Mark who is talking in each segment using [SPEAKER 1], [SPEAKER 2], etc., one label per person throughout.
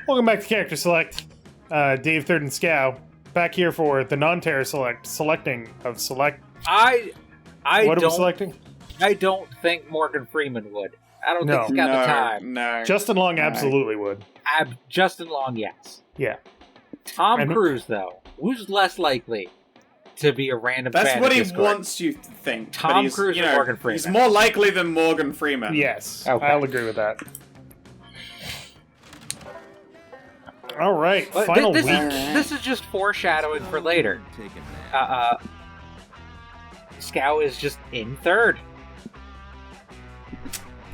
[SPEAKER 1] Welcome back to Character Select. Dave, Third, and Scow. Back here for the non-terror selecting of select.
[SPEAKER 2] I
[SPEAKER 1] What are we
[SPEAKER 2] don't
[SPEAKER 1] selecting?
[SPEAKER 2] I don't think Morgan Freeman would. I don't think he's got the time.
[SPEAKER 3] No.
[SPEAKER 1] Justin Long absolutely would.
[SPEAKER 2] Justin Long, yes.
[SPEAKER 1] Yeah.
[SPEAKER 2] Tom Cruise, though, who's less likely to be a random
[SPEAKER 3] That's
[SPEAKER 2] fan
[SPEAKER 3] what
[SPEAKER 2] of
[SPEAKER 3] he
[SPEAKER 2] Discord?
[SPEAKER 3] wants you to think.
[SPEAKER 2] Tom Cruise or Morgan Freeman?
[SPEAKER 3] He's more likely than Morgan Freeman.
[SPEAKER 1] Yes.
[SPEAKER 2] Okay.
[SPEAKER 1] I'll agree with that. All right.
[SPEAKER 2] But
[SPEAKER 1] Final
[SPEAKER 2] this
[SPEAKER 1] week.
[SPEAKER 2] This is just foreshadowing for later. Scow is just in third.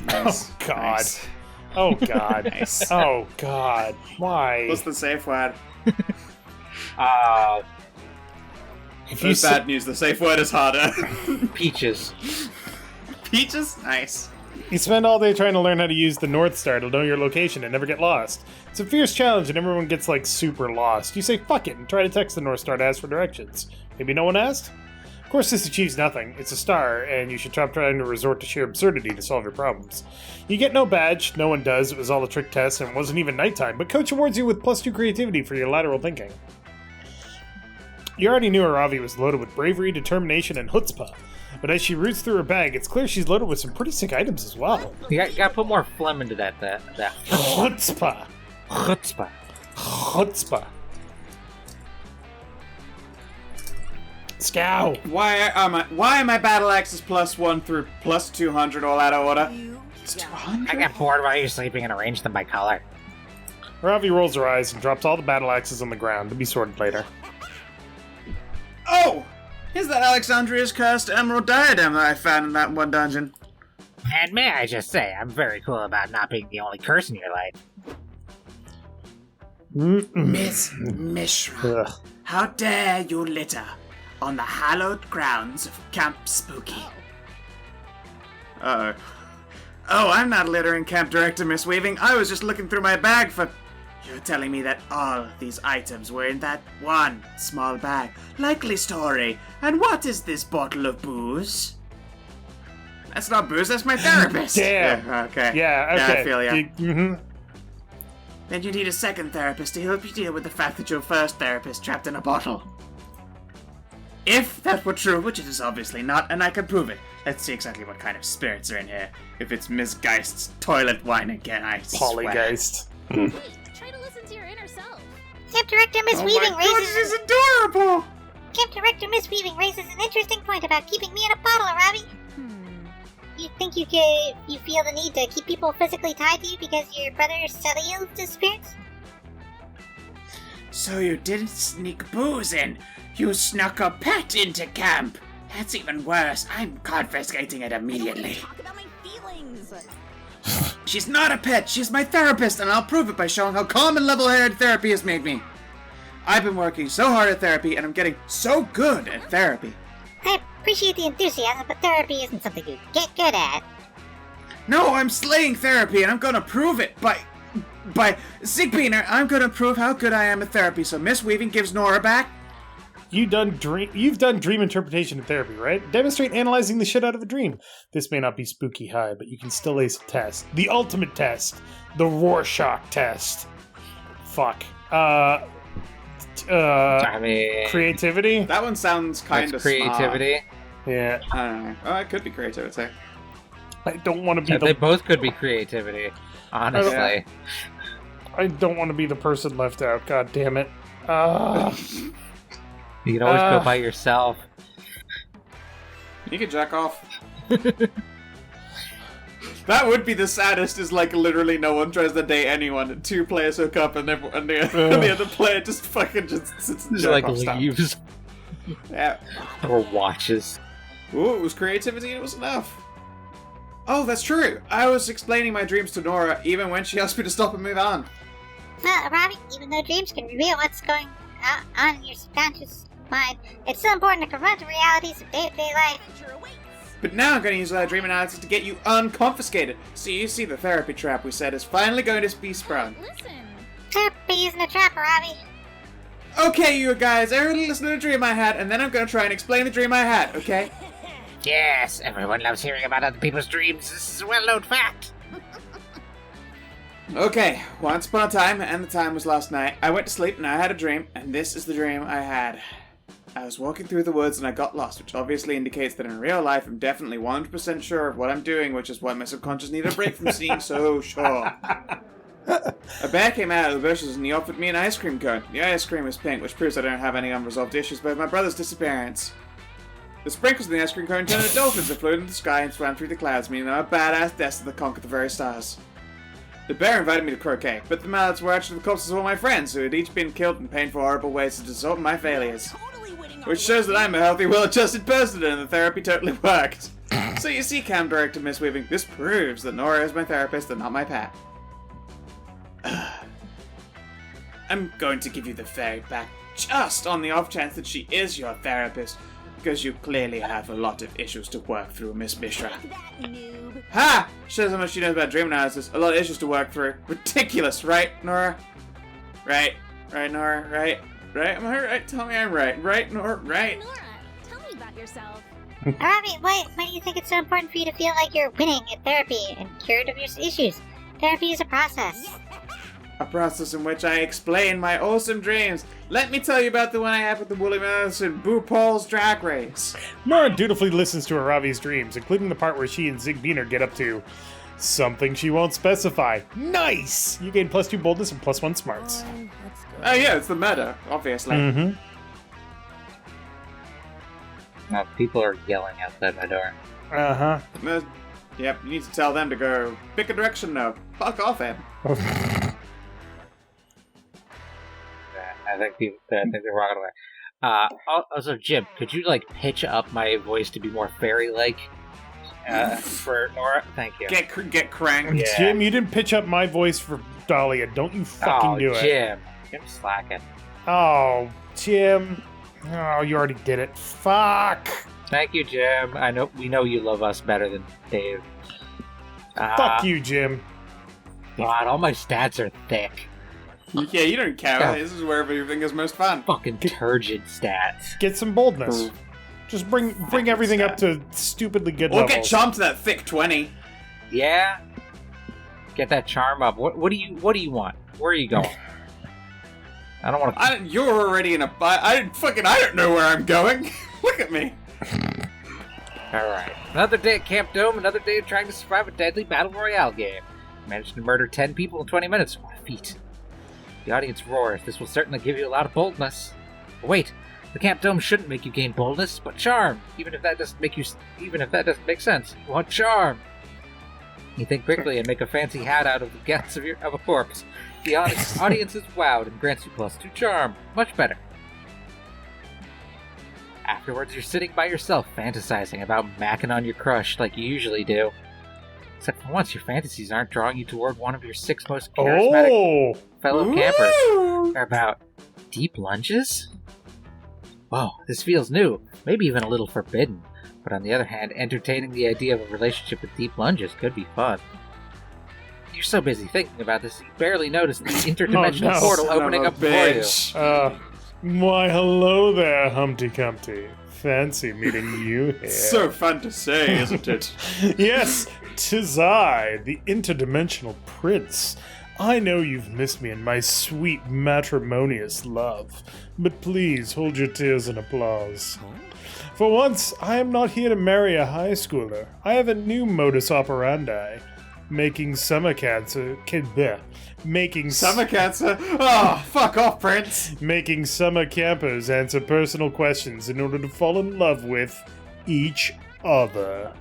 [SPEAKER 3] Nice.
[SPEAKER 1] Oh, God.
[SPEAKER 3] Nice.
[SPEAKER 1] Oh, God.
[SPEAKER 3] Nice.
[SPEAKER 1] Oh, God. Why?
[SPEAKER 3] What's the safe word?
[SPEAKER 1] If
[SPEAKER 3] There's bad news. The safe word is harder.
[SPEAKER 2] Peaches.
[SPEAKER 3] Peaches? Nice.
[SPEAKER 1] You spend all day trying to learn how to use the North Star to know your location and never get lost. It's a fierce challenge and everyone gets, like, super lost. You say, fuck it, and try to text the North Star to ask for directions. Maybe no one asked? Of course, this achieves nothing. It's a star, and you should stop trying to resort to sheer absurdity to solve your problems. You get no badge, no one does, it was all a trick test, and it wasn't even nighttime, but Coach awards you with +2 creativity for your lateral thinking. You already knew Aravi was loaded with bravery, determination, and chutzpah. But as she roots through her bag, it's clear she's loaded with some pretty sick items as well.
[SPEAKER 2] You gotta put more phlegm into that.
[SPEAKER 1] Chutzpah.
[SPEAKER 2] Chutzpah.
[SPEAKER 1] Chutzpah. Scow.
[SPEAKER 3] Why are my battle axes +1 through +200 all out of order? It's 200?
[SPEAKER 2] I got bored while you were sleeping and arranged them by color.
[SPEAKER 1] Ravi rolls her eyes and drops all the battle axes on the ground to be sorted later.
[SPEAKER 3] Oh! Here's that Alexandria's cursed emerald diadem that I found in that one dungeon.
[SPEAKER 2] And may I just say, I'm very cool about not being the only curse in your life.
[SPEAKER 3] Miss Mishra,
[SPEAKER 1] Ugh.
[SPEAKER 3] how dare you litter on the hallowed grounds of Camp Spooky? Uh-oh. Oh, I'm not littering, Camp Director Miss Weaving. I was just looking through my bag for... You're telling me that all these items were in that one small bag. Likely story. And what is this bottle of booze? That's not booze, that's my therapist.
[SPEAKER 1] Damn.
[SPEAKER 3] Yeah, okay.
[SPEAKER 1] Yeah, okay.
[SPEAKER 3] Yeah, I feel ya.
[SPEAKER 1] Mm-hmm.
[SPEAKER 3] Then you need a second therapist to help you deal with the fact that your first therapist trapped in a bottle. If that were true, which it is obviously not, and I can prove it. Let's see exactly what kind of spirits are in here. If it's Miss Geist's toilet wine again, I swear.
[SPEAKER 1] Polygeist.
[SPEAKER 4] Try to listen to your inner self.
[SPEAKER 5] Camp Director Miss
[SPEAKER 3] Oh
[SPEAKER 5] Weaving
[SPEAKER 3] my God,
[SPEAKER 5] raises.
[SPEAKER 3] she's adorable!
[SPEAKER 5] Camp Director Miss Weaving raises an interesting point about keeping me in a bottle, Arabi. You think you feel the need to keep people physically tied to you because your brother Salil's disappearance?
[SPEAKER 3] So you didn't sneak booze in. You snuck a pet into camp. That's even worse. I'm confiscating it immediately.
[SPEAKER 4] Talk about my feelings.
[SPEAKER 3] She's not a pet. She's my therapist, and I'll prove it by showing how calm and level-headed therapy has made me. I've been working so hard at therapy, and I'm getting so good at therapy.
[SPEAKER 5] I appreciate the enthusiasm, but therapy isn't something you get good at.
[SPEAKER 3] No, I'm slaying therapy, and I'm gonna prove it by Zigbeaner. I'm gonna prove how good I am at therapy. So Miss Weaving gives Nora back.
[SPEAKER 1] You've done dream interpretation in therapy, right? Demonstrate analyzing the shit out of a dream. This may not be spooky high, but you can still ace a test. The ultimate test. The Rorschach test. Fuck.
[SPEAKER 2] I mean,
[SPEAKER 1] Creativity?
[SPEAKER 3] That one sounds kind of
[SPEAKER 2] that's creativity.
[SPEAKER 1] Yeah.
[SPEAKER 3] Smart. I don't know. Oh, it could be creativity.
[SPEAKER 1] I don't want to be
[SPEAKER 2] They
[SPEAKER 1] the
[SPEAKER 2] both could be creativity, honestly.
[SPEAKER 1] I don't want to be the person left out. God damn it.
[SPEAKER 2] You can always go by yourself.
[SPEAKER 3] You can jack off. That would be the saddest, is like literally no one tries to date anyone, and two players hook up and the other player just fucking just sits and
[SPEAKER 2] Just
[SPEAKER 3] jack
[SPEAKER 2] like
[SPEAKER 3] off stuff.
[SPEAKER 2] leaves
[SPEAKER 3] Yeah.
[SPEAKER 2] or watches.
[SPEAKER 3] Ooh, it was creativity and it was enough. Oh, that's true. I was explaining my dreams to Nora even when she asked me to stop and move on.
[SPEAKER 5] Well, Arabi, even though dreams can reveal what's going on in your subconscious mind, it's still important to confront the realities of day-to-day life.
[SPEAKER 3] But now I'm going to use that dream analysis to get you unconfiscated. So you see, the therapy trap we said is finally going to be sprung.
[SPEAKER 4] Listen.
[SPEAKER 5] Therapy isn't a trap, Arabi.
[SPEAKER 3] Okay, you guys, everybody listen to the dream I had, and then I'm going to try and explain the dream I had, okay?
[SPEAKER 2] Yes, everyone loves hearing about other people's dreams. This is a well-known fact.
[SPEAKER 3] Okay, once upon a time, and the time was last night, I went to sleep and I had a dream, and this is the dream I had. I was walking through the woods and I got lost, which obviously indicates that in real life I'm definitely 100% sure of what I'm doing, which is why my subconscious needed a break from seeing so sure. A bear came out of the bushes and he offered me an ice cream cone. The ice cream was pink, which proves I don't have any unresolved issues with my brother's disappearance. The sprinkles in the ice cream cone turned into dolphins that flew into the sky and swam through the clouds, meaning I'm a badass destined to conquer the very stars. The bear invited me to croquet, but the mallets were actually the corpses of all my friends, who had each been killed in painful, horrible ways as a result of my failures. Which shows that I'm a healthy, well-adjusted person and the therapy totally worked. So you see, Cam Director Miss Weaving, this proves that Nora is my therapist and not my pet. I'm going to give you the fairy back just on the off chance that she is your therapist, because you clearly have a lot of issues to work through, Miss Mishra. Ha! Shows how much she knows about dream analysis. A lot of issues to work through. Ridiculous, right, Nora? Right, Nora, right? Am I right? Tell me I'm right. Right, Nora, right?
[SPEAKER 4] Nora, tell me about yourself.
[SPEAKER 5] Robbie, why do you think it's so important for you to feel like you're winning at therapy and cured of your issues? Therapy is a process.
[SPEAKER 3] A process in which I explain my awesome dreams. Let me tell you about the one I had with the woolly mouse and Boo Paul's drag race.
[SPEAKER 1] Nora dutifully listens to Aravi's dreams, including the part where she and Zig Beaner get up to something she won't specify. Nice! You gain +2 boldness and +1 smarts.
[SPEAKER 3] Oh yeah, it's the meta, obviously.
[SPEAKER 1] Mm-hmm.
[SPEAKER 2] Now, people are yelling outside my door.
[SPEAKER 1] Uh-huh.
[SPEAKER 3] Yep, you need to tell them to go pick a direction now. Fuck off, Em.
[SPEAKER 2] I think they're walking away. Also, Jim, could you pitch up my voice to be more fairy-like for Nora? Thank you.
[SPEAKER 3] Get cranked.
[SPEAKER 2] Yeah.
[SPEAKER 1] Jim, you didn't pitch up my voice for Dahlia. Don't you fucking do it.
[SPEAKER 2] Jim's slacking.
[SPEAKER 1] Oh, Jim. Oh, you already did it. Fuck.
[SPEAKER 2] Thank you, Jim. We know you love us better than Dave.
[SPEAKER 1] Fuck you, Jim.
[SPEAKER 2] God, all my stats are thick.
[SPEAKER 3] Yeah, you don't care.
[SPEAKER 2] Yeah.
[SPEAKER 3] This is where everything is most fun.
[SPEAKER 2] Fucking turgid stats.
[SPEAKER 1] Get some boldness. Just bring everything up to stupidly good
[SPEAKER 3] Or
[SPEAKER 1] levels.
[SPEAKER 3] get charmed to that thick 20.
[SPEAKER 2] Yeah. Get that charm up. What do you want? Where are you going? I don't want to.
[SPEAKER 3] You're already in a. I don't know where I'm going. Look at me.
[SPEAKER 2] All right. Another day at Camp Dome. Another day of trying to survive a deadly battle royale game. Managed to murder 10 people in 20 minutes. What a feat. The audience roars. This will certainly give you a lot of boldness. But wait, the Camp Dome shouldn't make you gain boldness, but charm. Even if that doesn't make sense, you want charm. You think quickly and make a fancy hat out of the guts of a corpse. The audience is wowed and grants you +2 charm. Much better. Afterwards, you're sitting by yourself, fantasizing about macking on your crush like you usually do. Except for once, your fantasies aren't drawing you toward one of your 6 most charismatic fellow campers. They're about deep lunges? Whoa, this feels new, maybe even a little forbidden. But on the other hand, entertaining the idea of a relationship with deep lunges could be fun. You're so busy thinking about this, you barely notice the interdimensional portal opening up before you.
[SPEAKER 1] Why, hello there, Humpty Dumpty. Fancy meeting you here.
[SPEAKER 3] So fun to say, isn't it?
[SPEAKER 1] Yes, 'tis I, the interdimensional prince. I know you've missed me in my sweet matrimonious love, but please hold your tears in applause. For once, I am not here to marry a high schooler. I have a new modus operandi. Making summer cancer...
[SPEAKER 3] Summer cancer? Oh, fuck off, Prince!
[SPEAKER 1] Making summer campers answer personal questions in order to fall in love with each other.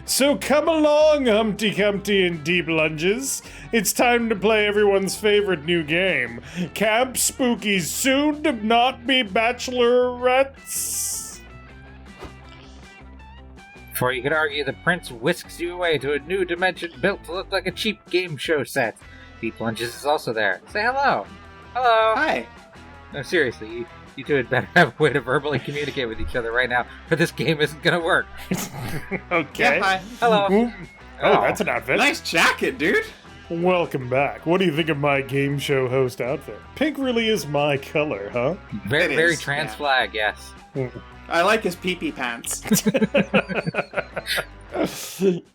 [SPEAKER 1] So come along, Humpty Dumpty and Deep Lunges. It's time to play everyone's favorite new game, Camp Spooky's soon-to-not-be bachelorettes.
[SPEAKER 2] Before you could argue, the prince whisks you away to a new dimension built to look like a cheap game show set. Deep Lunges is also there. Say hello. Hello.
[SPEAKER 3] Hi.
[SPEAKER 2] No, seriously, you two had better have a way to verbally communicate with each other right now, or this game isn't gonna work.
[SPEAKER 1] Okay.
[SPEAKER 3] Yeah, hi.
[SPEAKER 2] Hello.
[SPEAKER 1] Oh, that's an outfit.
[SPEAKER 3] Nice jacket, dude.
[SPEAKER 1] Welcome back. What do you think of my game show host outfit? Pink really is my color, huh?
[SPEAKER 2] Very,
[SPEAKER 3] It
[SPEAKER 2] very
[SPEAKER 3] is,
[SPEAKER 2] trans
[SPEAKER 3] yeah.
[SPEAKER 2] flag, yes.
[SPEAKER 3] I like his pee-pee pants.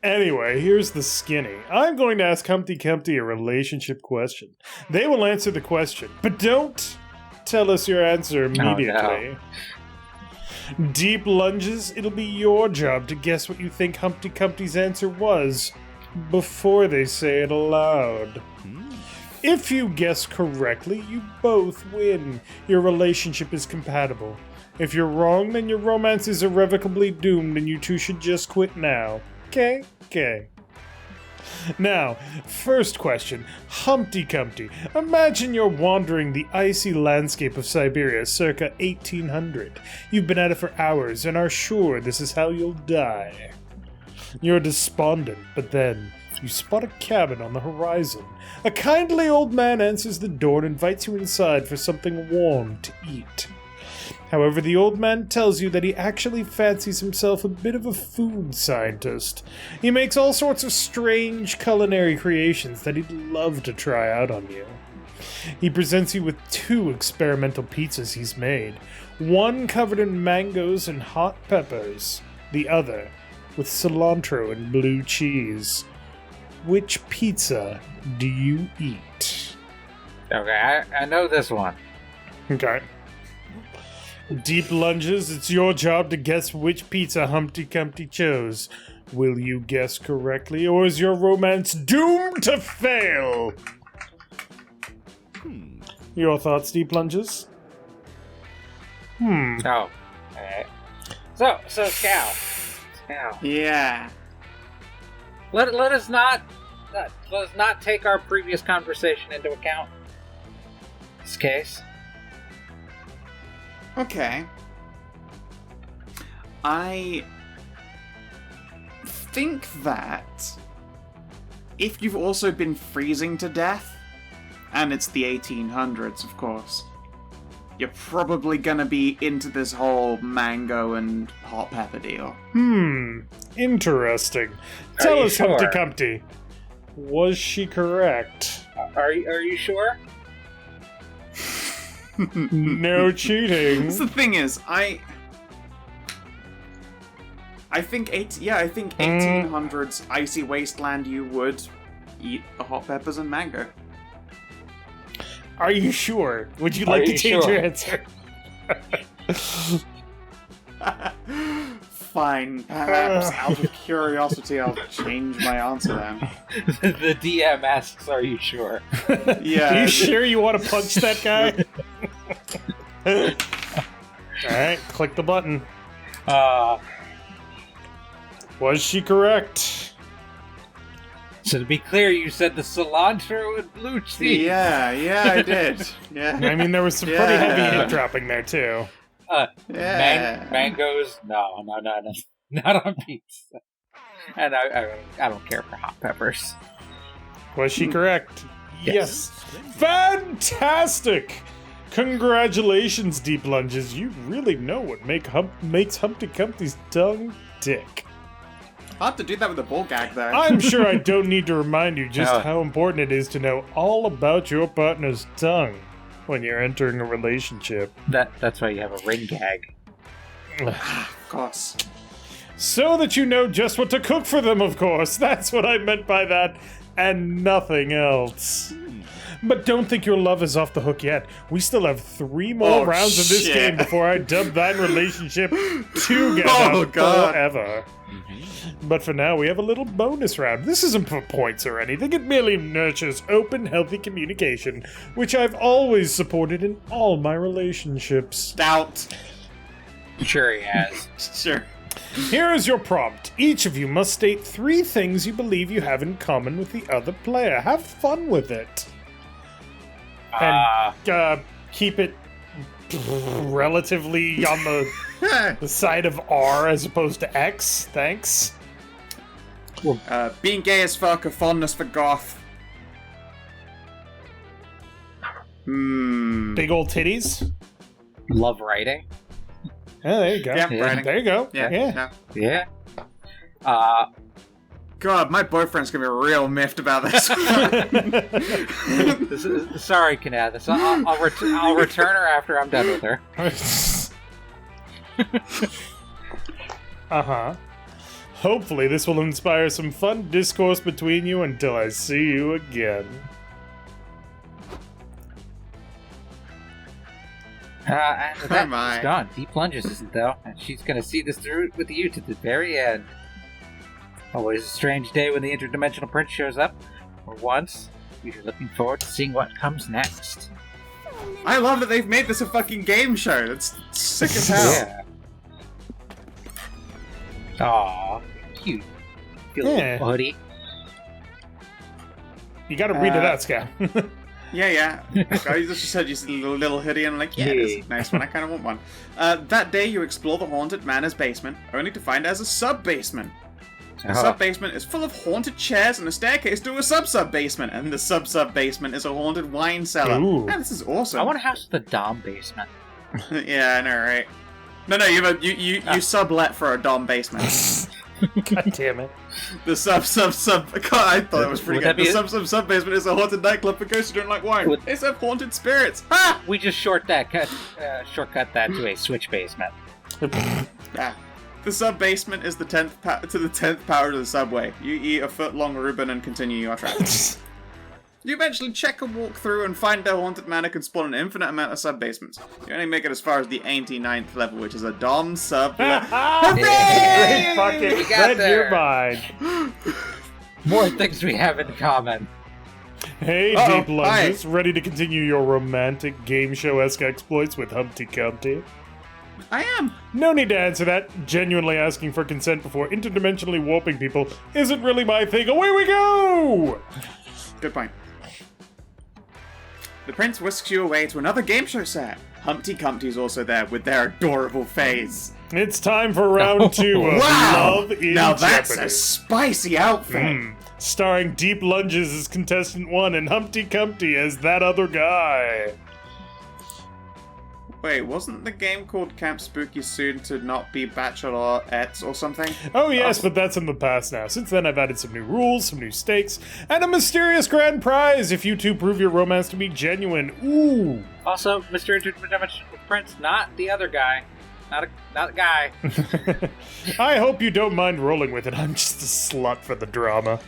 [SPEAKER 1] Anyway, here's the skinny. I'm going to ask Humpty Dumpty a relationship question. They will answer the question, but don't tell us your answer immediately.
[SPEAKER 2] Oh, no.
[SPEAKER 1] Deep lunges, it'll be your job to guess what you think Humpty Dumpty's answer was before they say it aloud. If you guess correctly, you both win. Your relationship is compatible. If you're wrong, then your romance is irrevocably doomed and you two should just quit now. Okay? Okay. Now, first question. Humpty Dumpty. Imagine you're wandering the icy landscape of Siberia circa 1800. You've been at it for hours and are sure this is how you'll die. You're despondent, but then you spot a cabin on the horizon. A kindly old man answers the door and invites you inside for something warm to eat. However, the old man tells you that he actually fancies himself a bit of a food scientist. He makes all sorts of strange culinary creations that he'd love to try out on you. He presents you with 2 experimental pizzas he's made, one covered in mangoes and hot peppers, the other with cilantro and blue cheese. Which pizza do you eat?
[SPEAKER 2] Okay, I know this one.
[SPEAKER 1] Okay. Deep lunges, it's your job to guess which pizza Humpty Dumpty chose. Will you guess correctly, or is your romance doomed to fail? Your thoughts, Deep lunges?
[SPEAKER 2] Oh, alright. So, Cal.
[SPEAKER 3] Yeah.
[SPEAKER 2] Let us not take our previous conversation into account. This case.
[SPEAKER 3] Okay. I think that if you've also been freezing to death, and it's the 1800s, of course, you're probably gonna be into this whole mango and hot pepper deal.
[SPEAKER 1] Interesting. Tell us,
[SPEAKER 2] sure?
[SPEAKER 1] Humpty Dumpty. Was she correct?
[SPEAKER 2] Are you sure?
[SPEAKER 1] No cheating.
[SPEAKER 3] The thing is, I think 1800s icy wasteland you would eat the hot peppers and mango.
[SPEAKER 1] Are you sure? Would you like to change your answer?
[SPEAKER 3] Fine. Perhaps out of curiosity, I'll change my answer then.
[SPEAKER 2] The DM asks, "Are you sure?"
[SPEAKER 3] Yeah.
[SPEAKER 1] Are you sure you want to punch that guy? Alright, click the button. Was she correct?
[SPEAKER 2] So to be clear, you said the cilantro and blue cheese.
[SPEAKER 3] Yeah, I did. Yeah.
[SPEAKER 1] I mean, there was some pretty heavy hit dropping there, too.
[SPEAKER 2] Mangoes? No, not on pizza. And I don't care for hot peppers.
[SPEAKER 1] Was she correct?
[SPEAKER 2] Yes.
[SPEAKER 1] Fantastic! Congratulations, Deep Lunges. You really know what makes Humpty Dumpty's tongue tick.
[SPEAKER 3] I'll have to do that with a bull gag, though.
[SPEAKER 1] I'm sure I don't need to remind you just how important it is to know all about your partner's tongue when you're entering a relationship.
[SPEAKER 2] That's why you have a ring gag.
[SPEAKER 3] Of course.
[SPEAKER 1] So that you know just what to cook for them, of course. That's what I meant by that, and nothing else. But don't think your love is off the hook yet. We still have 3 more rounds of this game before I dub thine relationship together forever. But for now, we have a little bonus round. This isn't for points or anything. It merely nurtures open, healthy communication, which I've always supported in all my relationships.
[SPEAKER 3] Doubt.
[SPEAKER 2] Sure he has.
[SPEAKER 3] Sure.
[SPEAKER 1] Here is your prompt. Each of you must state 3 things you believe you have in common with the other player. Have fun with it. And keep it relatively on the side of R as opposed to X. Thanks.
[SPEAKER 3] Being gay as fuck, a fondness for goth.
[SPEAKER 1] Big old titties.
[SPEAKER 2] Love writing.
[SPEAKER 1] Oh, there you go.
[SPEAKER 3] Yeah,
[SPEAKER 2] Yeah.
[SPEAKER 3] writing.
[SPEAKER 1] There you go.
[SPEAKER 3] Yeah.
[SPEAKER 2] Yeah.
[SPEAKER 3] God, my boyfriend's gonna be real miffed about this.
[SPEAKER 2] Sorry, Kanathis. I'll return her after I'm done with her.
[SPEAKER 1] Uh-huh. Hopefully this will inspire some fun discourse between you until I see you again.
[SPEAKER 2] And with that,
[SPEAKER 3] my.
[SPEAKER 2] she's gone. Deep Lunges isn't, though, and she's gonna see this through with you to the very end. Always a strange day when the interdimensional prince shows up. For once, we're looking forward to seeing what comes next.
[SPEAKER 3] I love that they've made this a fucking game show. That's sick as hell.
[SPEAKER 2] Yeah. Aw, cute. Cute little hoodie.
[SPEAKER 1] You gotta read it out, Scout.
[SPEAKER 3] Yeah. I just said you said a little hoodie, and I'm like, yeah, it is a nice one. I kind of want one. That day, you explore the haunted manor's basement, only to find it as a sub-basement. The sub-basement is full of haunted chairs and a staircase to a sub-sub-basement, and the sub-sub-basement is a haunted wine cellar.
[SPEAKER 1] Ooh.
[SPEAKER 3] Man, this is awesome.
[SPEAKER 2] I want a house with a dom basement.
[SPEAKER 3] Yeah, I know, right? No, you sublet for a dom basement.
[SPEAKER 1] God damn it.
[SPEAKER 3] The sub. God, I thought it was pretty good. The sub basement is a haunted nightclub for ghosts who don't like wine. It's have haunted spirits. Ha!
[SPEAKER 2] We just shortcut that to a switch basement.
[SPEAKER 3] Yeah. The sub basement is the 10th power to the subway. You eat a foot-long Reuben and continue your travels. You eventually check a walk through and find the haunted manor can spawn an infinite amount of sub-basements. You only make it as far as the 89th level, which is a Dom sub.
[SPEAKER 1] Hooray! Fucking
[SPEAKER 2] We got
[SPEAKER 1] read
[SPEAKER 2] there.
[SPEAKER 1] your mind.
[SPEAKER 2] More things we have in common.
[SPEAKER 1] Hey,
[SPEAKER 3] Uh-oh,
[SPEAKER 1] Deep Lunges, ready to continue your romantic game show-esque exploits with Humpty Dumpty?
[SPEAKER 3] I am.
[SPEAKER 1] No need to answer that. Genuinely asking for consent before interdimensionally warping people isn't really my thing. Away we go!
[SPEAKER 3] Good point. The prince whisks you away to another game show set. Humpty Dumpty's also there with their adorable face.
[SPEAKER 1] It's time for round 2 of
[SPEAKER 3] Wow!
[SPEAKER 1] Love in
[SPEAKER 3] Now that's
[SPEAKER 1] Jeopardy.
[SPEAKER 3] a spicy outfit.
[SPEAKER 1] Starring Deep Lunges as contestant 1 and Humpty Dumpty as that other guy.
[SPEAKER 3] Wait, wasn't the game called Camp Spooky soon to not be Bachelorettes or something?
[SPEAKER 1] Oh yes, but that's in the past now. Since then I've added some new rules, some new stakes, and a mysterious grand prize if you two prove your romance to be genuine. Ooh!
[SPEAKER 2] Also, Mr. Interdimensional Prince, not the other guy. Not a guy.
[SPEAKER 1] I hope you don't mind rolling with it. I'm just a slut for the drama.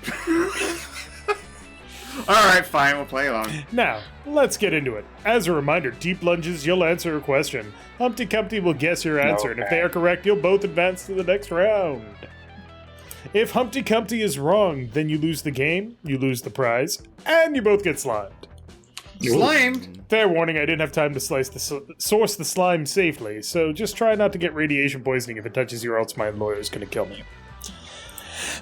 [SPEAKER 3] Alright, fine, we'll play along.
[SPEAKER 1] Now, let's get into it. As a reminder, Deep Lunges, you'll answer a question. Humpty Dumpty will guess your answer, and if they are correct, you'll both advance to the next round. If Humpty Dumpty is wrong, then you lose the game, you lose the prize, and you both get slimed.
[SPEAKER 3] Slimed?
[SPEAKER 1] Fair warning, I didn't have time to source the slime safely, so just try not to get radiation poisoning if it touches you, or else my lawyer is going to kill me.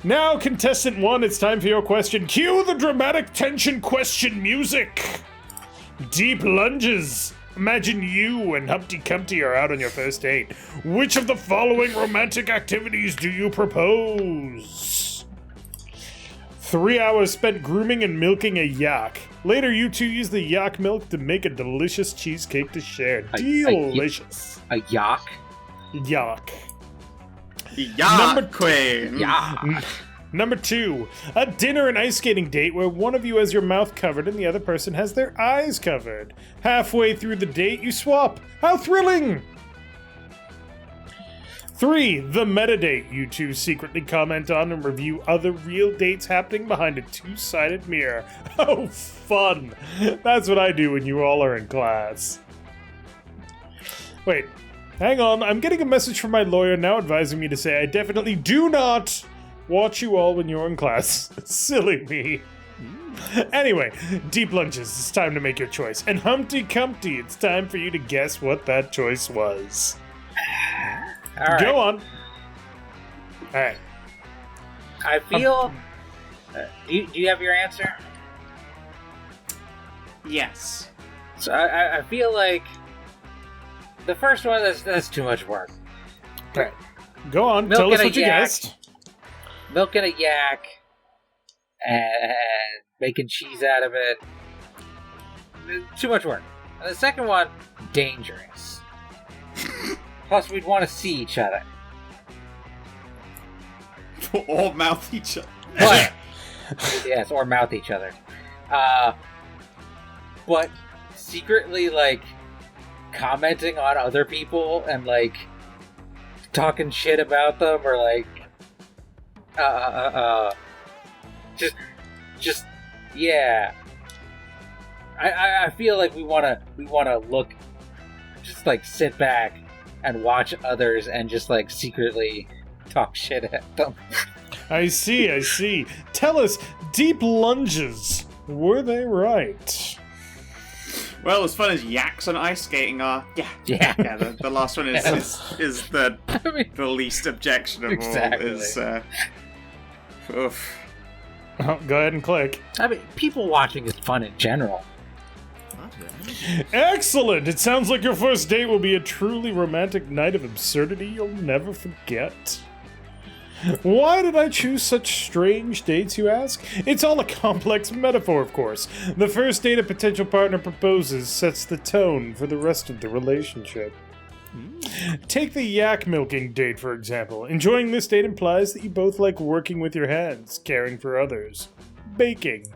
[SPEAKER 1] Now, contestant 1, it's time for your question. Cue the dramatic tension question music! Deep Lunges. Imagine you and Humpty Dumpty are out on your first date. Which of the following romantic activities do you propose? 3 hours spent grooming and milking a yak. Later, you two use the yak milk to make a delicious cheesecake to share. Delicious.
[SPEAKER 2] A yak?
[SPEAKER 1] Yak.
[SPEAKER 3] Yacht Queen!
[SPEAKER 2] Yeah.
[SPEAKER 1] Number 2, a dinner and ice skating date where one of you has your mouth covered and the other person has their eyes covered. Halfway through the date, you swap. How thrilling! 3, the metadate. You two secretly comment on and review other real dates happening behind a two-sided mirror. Oh, fun! That's what I do when you all are in class. Wait, hang on. I'm getting a message from my lawyer now advising me to say I definitely do not watch you all when you're in class. Silly me. Anyway, Deep Lunges, it's time to make your choice. And Humpty Dumpty, it's time for you to guess what that choice was.
[SPEAKER 2] All right.
[SPEAKER 1] Go on. Alright.
[SPEAKER 2] I feel... do you have your answer?
[SPEAKER 3] Yes.
[SPEAKER 2] So I feel like... The first one, that's too much work.
[SPEAKER 1] Okay. Go on,
[SPEAKER 2] Milk
[SPEAKER 1] tell us
[SPEAKER 2] and a
[SPEAKER 1] what you
[SPEAKER 2] yak.
[SPEAKER 1] guessed.
[SPEAKER 2] Milking a yak and making cheese out of it. Too much work. And the second one, dangerous. Plus, we'd want to see each other.
[SPEAKER 3] Or mouth each other.
[SPEAKER 2] But, yes, or mouth each other. But secretly, like, commenting on other people and, like, talking shit about them or, like, just, yeah. I feel like we wanna look, just like sit back and watch others and just like secretly talk shit at them.
[SPEAKER 1] I see. Tell us, deep lunges, were they right?
[SPEAKER 3] Well, as fun as yaks on ice skating are, yeah. The last one is the
[SPEAKER 2] I mean,
[SPEAKER 3] the least objectionable.
[SPEAKER 2] Exactly.
[SPEAKER 3] Oof.
[SPEAKER 1] Oh, go ahead and click.
[SPEAKER 2] I mean, people watching is fun in general.
[SPEAKER 1] Excellent! It sounds like your first date will be a truly romantic night of absurdity you'll never forget. Why did I choose such strange dates, you ask? It's all a complex metaphor, of course. The first date a potential partner proposes sets the tone for the rest of the relationship. Take the yak milking date, for example. Enjoying this date implies that you both like working with your hands, caring for others, baking.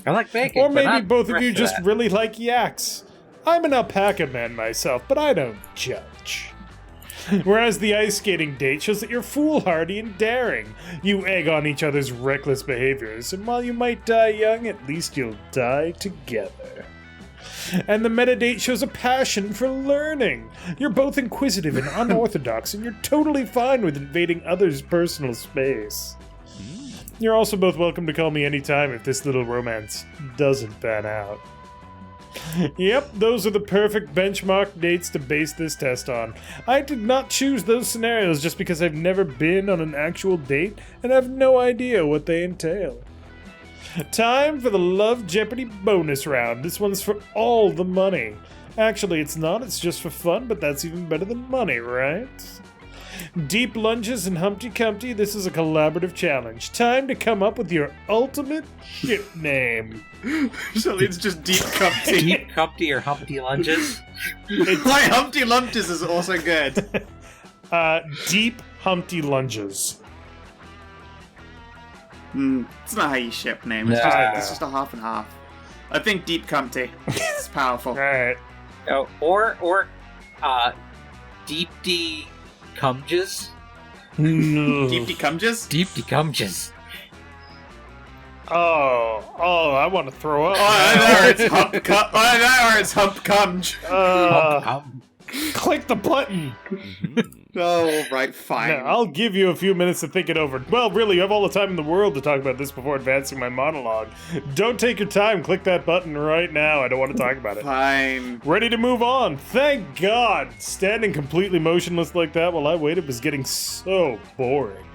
[SPEAKER 2] I like bacon.
[SPEAKER 1] Or
[SPEAKER 2] but
[SPEAKER 1] maybe
[SPEAKER 2] not
[SPEAKER 1] both
[SPEAKER 2] the
[SPEAKER 1] of you
[SPEAKER 2] rest
[SPEAKER 1] just
[SPEAKER 2] that.
[SPEAKER 1] really like yaks. I'm an alpaca man myself, but I don't judge. Whereas the ice skating date shows that you're foolhardy and daring. You egg on each other's reckless behaviors, and while you might die young, at least you'll die together. And the meta date shows a passion for learning. You're both inquisitive and unorthodox, and you're totally fine with invading others' personal space. You're also both welcome to call me anytime if this little romance doesn't pan out. Yep, those are the perfect benchmark dates to base this test on. I did not choose those scenarios just because I've never been on an actual date and have no idea what they entail. Time for the Love Jeopardy bonus round. This one's for all the money. Actually, it's not, it's just for fun, but that's even better than money, right? Deep lunges and Humpty Cumpty, this is a collaborative challenge. Time to come up with your ultimate ship name.
[SPEAKER 3] So it's just Deep Cumpty.
[SPEAKER 2] Deep Humpty or Humpty lunges.
[SPEAKER 3] My Humpty Lumptus is also good.
[SPEAKER 1] Deep Humpty Lunges.
[SPEAKER 3] It's not how you ship name. It's, just a half and half. I think Deep Cumpty. It's powerful.
[SPEAKER 1] Alright.
[SPEAKER 2] Oh, or Deep D Cumges.
[SPEAKER 3] Deep D Cumges?
[SPEAKER 2] Deep D Cumges.
[SPEAKER 1] Oh, I want to throw up.
[SPEAKER 3] It's Hump Cumge.
[SPEAKER 1] Click the button.
[SPEAKER 3] Oh, right, fine.
[SPEAKER 1] Now, I'll give you a few minutes to think it over. Well, really, you have all the time in the world to talk about this before advancing my monologue. Don't take your time. Click that button right now. I don't want to talk about it.
[SPEAKER 3] Fine.
[SPEAKER 1] Ready to move on. Thank God. Standing completely motionless like that while I waited was getting so boring.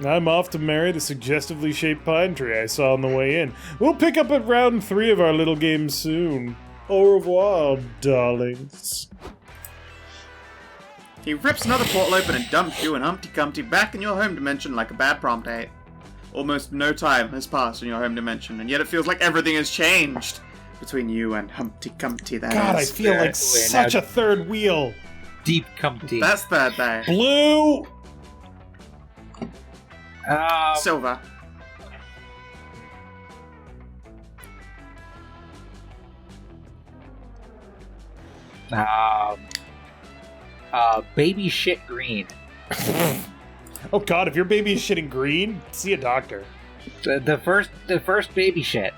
[SPEAKER 1] I'm off to marry the suggestively shaped pine tree I saw on the way in. We'll pick up at round 3 of our little game soon. Au revoir, darlings.
[SPEAKER 3] He rips another portal open and dumps you and Humpty Cumpty back in your home dimension like a bad prom date. Almost no time has passed in your home dimension, and yet it feels like everything has changed between you and Humpty Cumpty.
[SPEAKER 1] God, I feel like such a third wheel.
[SPEAKER 2] Deep Cumpty.
[SPEAKER 3] That's third day.
[SPEAKER 1] Blue.
[SPEAKER 3] Silver.
[SPEAKER 2] Baby shit green.
[SPEAKER 1] Oh God, if your baby is shitting green, see a doctor.
[SPEAKER 2] The first baby shit.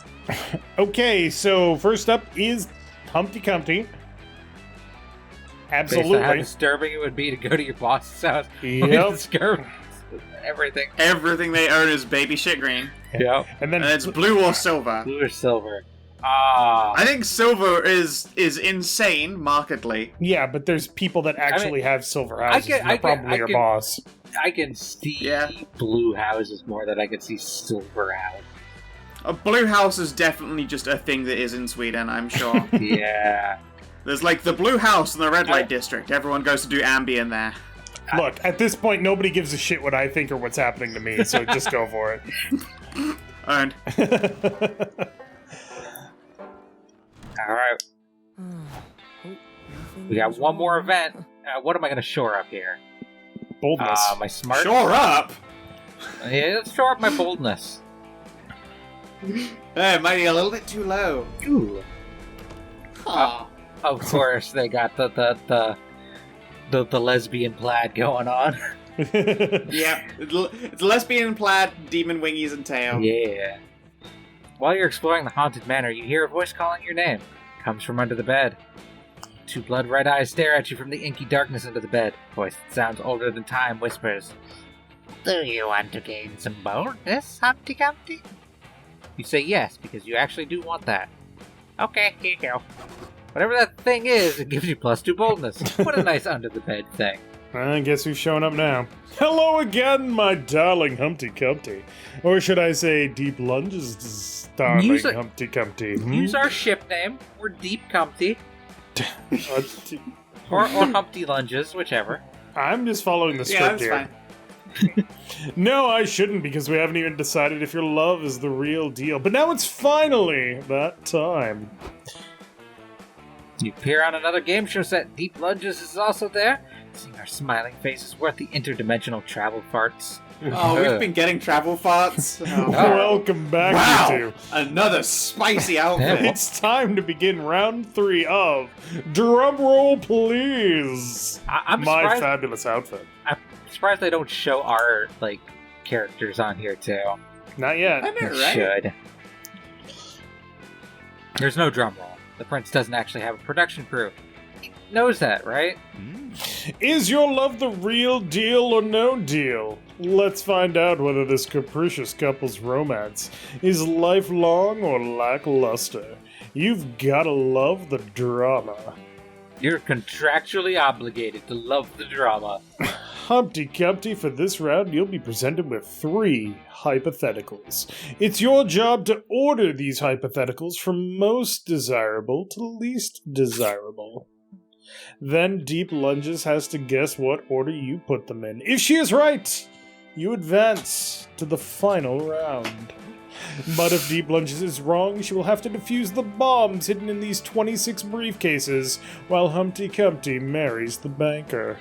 [SPEAKER 1] Okay, so first up is Humpty Cumpty.
[SPEAKER 2] Based on how
[SPEAKER 1] Absolutely.
[SPEAKER 2] disturbing it would be to go to your boss's house.
[SPEAKER 1] Yep.
[SPEAKER 2] Everything.
[SPEAKER 3] Everything they own is baby shit green.
[SPEAKER 2] Yep.
[SPEAKER 1] And then
[SPEAKER 3] And it's blue or silver.
[SPEAKER 2] Blue or silver.
[SPEAKER 3] I think silver is insane markedly.
[SPEAKER 1] yeah, but there's people that actually have silver houses.
[SPEAKER 2] can-
[SPEAKER 1] and they're
[SPEAKER 2] I can-
[SPEAKER 1] probably
[SPEAKER 2] I
[SPEAKER 1] your
[SPEAKER 2] can-
[SPEAKER 1] boss.
[SPEAKER 2] I can see
[SPEAKER 3] Yeah.
[SPEAKER 2] blue houses more than I can see silver houses.
[SPEAKER 3] A blue house is definitely just a thing that is in Sweden, I'm sure.
[SPEAKER 2] Yeah.
[SPEAKER 3] There's like the blue house in the red light district. Everyone goes to do Enby in there.
[SPEAKER 1] Look, at this point, nobody gives a shit what I think or what's happening to me, so just go for
[SPEAKER 3] Earned.
[SPEAKER 1] it.
[SPEAKER 2] All right. We got one more event. What am I going to shore up here?
[SPEAKER 1] Boldness.
[SPEAKER 2] My smart.
[SPEAKER 3] Shore up!
[SPEAKER 2] Yeah, let's shore up my boldness.
[SPEAKER 3] It might be a little bit too low.
[SPEAKER 2] Ooh. Of course, they got the lesbian plaid going on.
[SPEAKER 3] Yeah, it's lesbian plaid, demon wingies, and tail.
[SPEAKER 2] Yeah. While you're exploring the haunted manor, you hear a voice calling your name. It comes from under the bed. Two blood-red eyes stare at you from the inky darkness under the bed. Voice that sounds older than time whispers, "Do you want to gain some boldness, Humpty Dumpty?" You say yes, because you actually do want that. Okay, here you go. Whatever that thing is, it gives you +2 boldness. What a nice under-the-bed thing.
[SPEAKER 1] I guess who's showing up now? Hello again, my darling Humpty Dumpty. Or should I say Deep Lunges, darling Humpty Dumpty?
[SPEAKER 2] Use our ship name. We're Deep Humpty. or Humpty Lunges, whichever.
[SPEAKER 1] I'm just following the script here.
[SPEAKER 3] Fine.
[SPEAKER 1] No, I shouldn't, because we haven't even decided if your love is the real deal. But now it's finally that time.
[SPEAKER 2] You appear on another game show set. Deep Lunges is also there. Seeing our smiling faces worth the interdimensional travel farts.
[SPEAKER 3] Oh, we've been getting travel farts. Oh.
[SPEAKER 1] Welcome back, you two.
[SPEAKER 3] Another spicy outfit.
[SPEAKER 1] It's time to begin round 3 of Drumroll Please.
[SPEAKER 2] I'm
[SPEAKER 1] My
[SPEAKER 2] surprised,
[SPEAKER 1] fabulous outfit.
[SPEAKER 2] I'm surprised they don't show our characters on here too.
[SPEAKER 1] Not yet.
[SPEAKER 3] I know,
[SPEAKER 2] They
[SPEAKER 3] right?
[SPEAKER 2] should. There's no drum roll. The prince doesn't actually have a production crew. He knows that, right?
[SPEAKER 1] Is your love the real deal or no deal? Let's find out whether this capricious couple's romance is lifelong or lackluster. You've gotta love the drama.
[SPEAKER 2] You're contractually obligated to love the drama.
[SPEAKER 1] Humpty Dumpty, for this round, you'll be presented with 3 hypotheticals. It's your job to order these hypotheticals from most desirable to least desirable. Then Deep Lunges has to guess what order you put them in. If she is right, you advance to the final round. But if Deep Lunges is wrong, she will have to defuse the bombs hidden in these 26 briefcases while Humpty Dumpty marries the banker.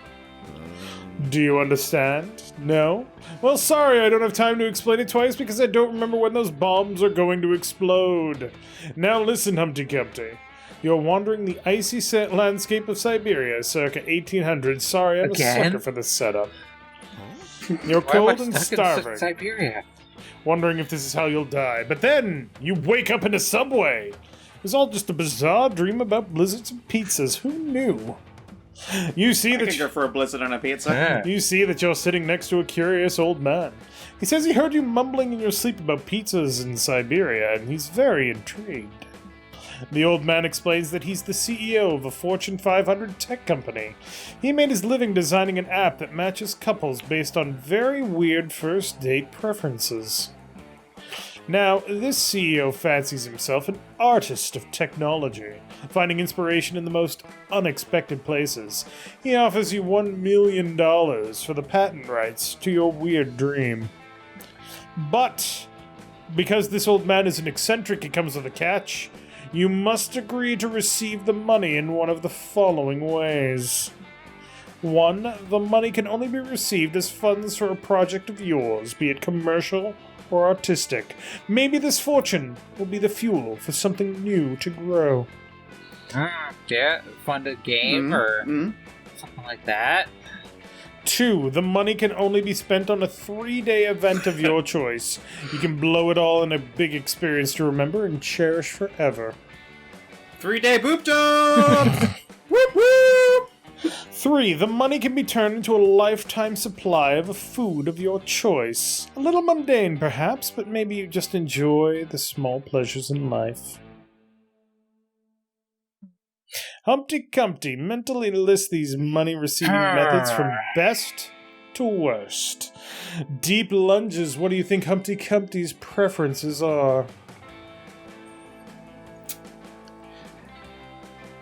[SPEAKER 1] Do you understand? No? Well, sorry, I don't have time to explain it twice because I don't remember when those bombs are going to explode. Now listen, Humpty Dumpty. You're wandering the icy landscape of Siberia circa 1800. Sorry, I'm a sucker for this setup. You're
[SPEAKER 2] Why am I
[SPEAKER 1] cold and
[SPEAKER 2] stuck in
[SPEAKER 1] starving,
[SPEAKER 2] Siberia?
[SPEAKER 1] wondering if this is how you'll die. But then, you wake up in a subway. It was all just a bizarre dream about blizzards and pizzas. Who knew? You see
[SPEAKER 3] I could
[SPEAKER 1] that
[SPEAKER 3] go for a blizzard and a pizza.
[SPEAKER 2] Yeah.
[SPEAKER 1] you see that you're sitting next to a curious old man. He says he heard you mumbling in your sleep about pizzas in Siberia, and he's very intrigued. The old man explains that he's the CEO of a Fortune 500 tech company. He made his living designing an app that matches couples based on very weird first date preferences. Now, this CEO fancies himself an artist of technology, finding inspiration in the most unexpected places. He offers you $1 million for the patent rights to your weird dream. But, because this old man is an eccentric, it comes with a catch. You must agree to receive the money in one of the following ways. 1. The money can only be received as funds for a project of yours, be it commercial or artistic. Maybe this fortune will be the fuel for something new to grow.
[SPEAKER 2] Yeah, fund a game or something like that.
[SPEAKER 1] 2. The money can only be spent on a 3-day event of your choice. You can blow it all in a big experience to remember and cherish forever.
[SPEAKER 3] 3-day boop job! Whoop whoop!
[SPEAKER 1] 3. The money can be turned into a lifetime supply of a food of your choice. A little mundane, perhaps, but maybe you just enjoy the small pleasures in life. Humpty Dumpty mentally lists these money-receiving methods from best to worst. Deep Lunges, what do you think Humpty Dumpty's preferences are?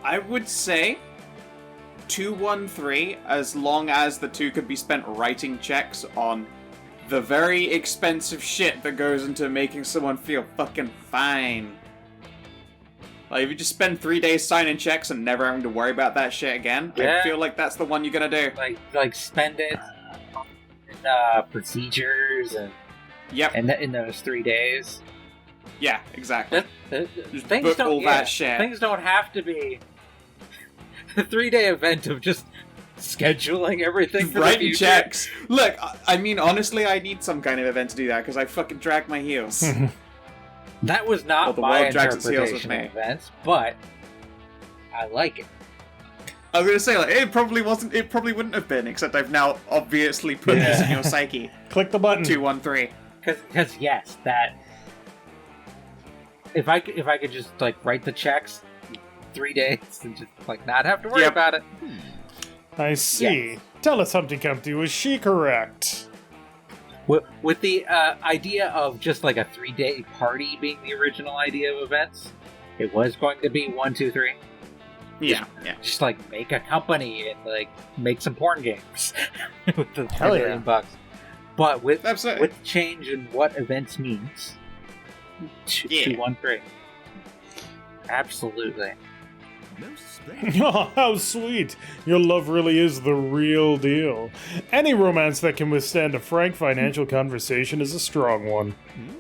[SPEAKER 3] I would say 213, as long as the 2 could be spent writing checks on the very expensive shit that goes into making someone feel fucking fine. Like, if you just spend 3 days signing checks and never having to worry about that shit again,
[SPEAKER 2] Yeah.
[SPEAKER 3] I feel like that's the one you're gonna do.
[SPEAKER 2] Like spend it in procedures and
[SPEAKER 3] Yep.
[SPEAKER 2] in those 3 days.
[SPEAKER 3] Yeah, exactly. Just
[SPEAKER 2] Things
[SPEAKER 3] book all that shit.
[SPEAKER 2] Things don't have to be a 3-day event of just scheduling everything for the
[SPEAKER 3] Writing
[SPEAKER 2] future.
[SPEAKER 3] checks. Look, I mean, honestly, I need some kind of event to do that, because I fucking drag my heels.
[SPEAKER 2] That was
[SPEAKER 3] Well,
[SPEAKER 2] not
[SPEAKER 3] the
[SPEAKER 2] my
[SPEAKER 3] world drags its heels with
[SPEAKER 2] interpretation of
[SPEAKER 3] me.
[SPEAKER 2] events, but I like it.
[SPEAKER 3] I was gonna say, like, it probably wouldn't have been, except I've now obviously put this in your psyche.
[SPEAKER 1] Click the button.
[SPEAKER 3] 213.
[SPEAKER 2] Because yes, that if I could just like write the checks 3 days and just like not have to worry
[SPEAKER 3] Yep.
[SPEAKER 2] about it.
[SPEAKER 1] I see.
[SPEAKER 2] Yes.
[SPEAKER 1] Tell us, Humpty Dumpty, was she correct?
[SPEAKER 2] With the idea of just like a 3-day party being the original idea of events, it was going to be 1, 2, 3.
[SPEAKER 3] Yeah.
[SPEAKER 2] Just like make a company and like make some porn games with the
[SPEAKER 1] Hell yeah.
[SPEAKER 2] $3 million. But with
[SPEAKER 3] Absolutely.
[SPEAKER 2] with change in what events means,
[SPEAKER 3] Yeah.
[SPEAKER 2] 2, 1, 3. Absolutely.
[SPEAKER 1] Oh, how sweet. Your love really is the real deal. Any romance that can withstand a frank financial conversation is a strong one.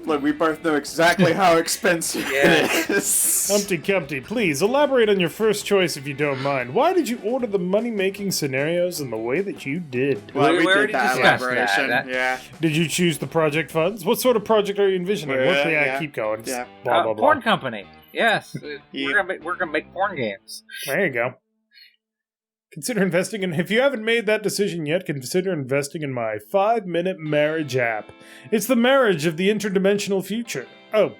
[SPEAKER 3] Look, we both know exactly how expensive it is.
[SPEAKER 1] Humpty Dumpty, please elaborate on your first choice if you don't mind. Why did you order the money-making scenarios in the way that you did?
[SPEAKER 3] Well, we
[SPEAKER 2] already
[SPEAKER 3] did that
[SPEAKER 2] discussed
[SPEAKER 3] elaboration.
[SPEAKER 2] that.
[SPEAKER 3] Yeah.
[SPEAKER 1] Did you choose the project funds? What sort of project are you envisioning?
[SPEAKER 3] Yeah.
[SPEAKER 1] Keep going.
[SPEAKER 3] Yeah.
[SPEAKER 1] Blah, blah, blah.
[SPEAKER 2] Porn company. Yes,
[SPEAKER 3] Yeah.
[SPEAKER 2] we're gonna make porn games.
[SPEAKER 1] There you go. Consider investing in. If you haven't made that decision yet, consider investing in my 5-minute marriage app. It's the marriage of the interdimensional future. Oh,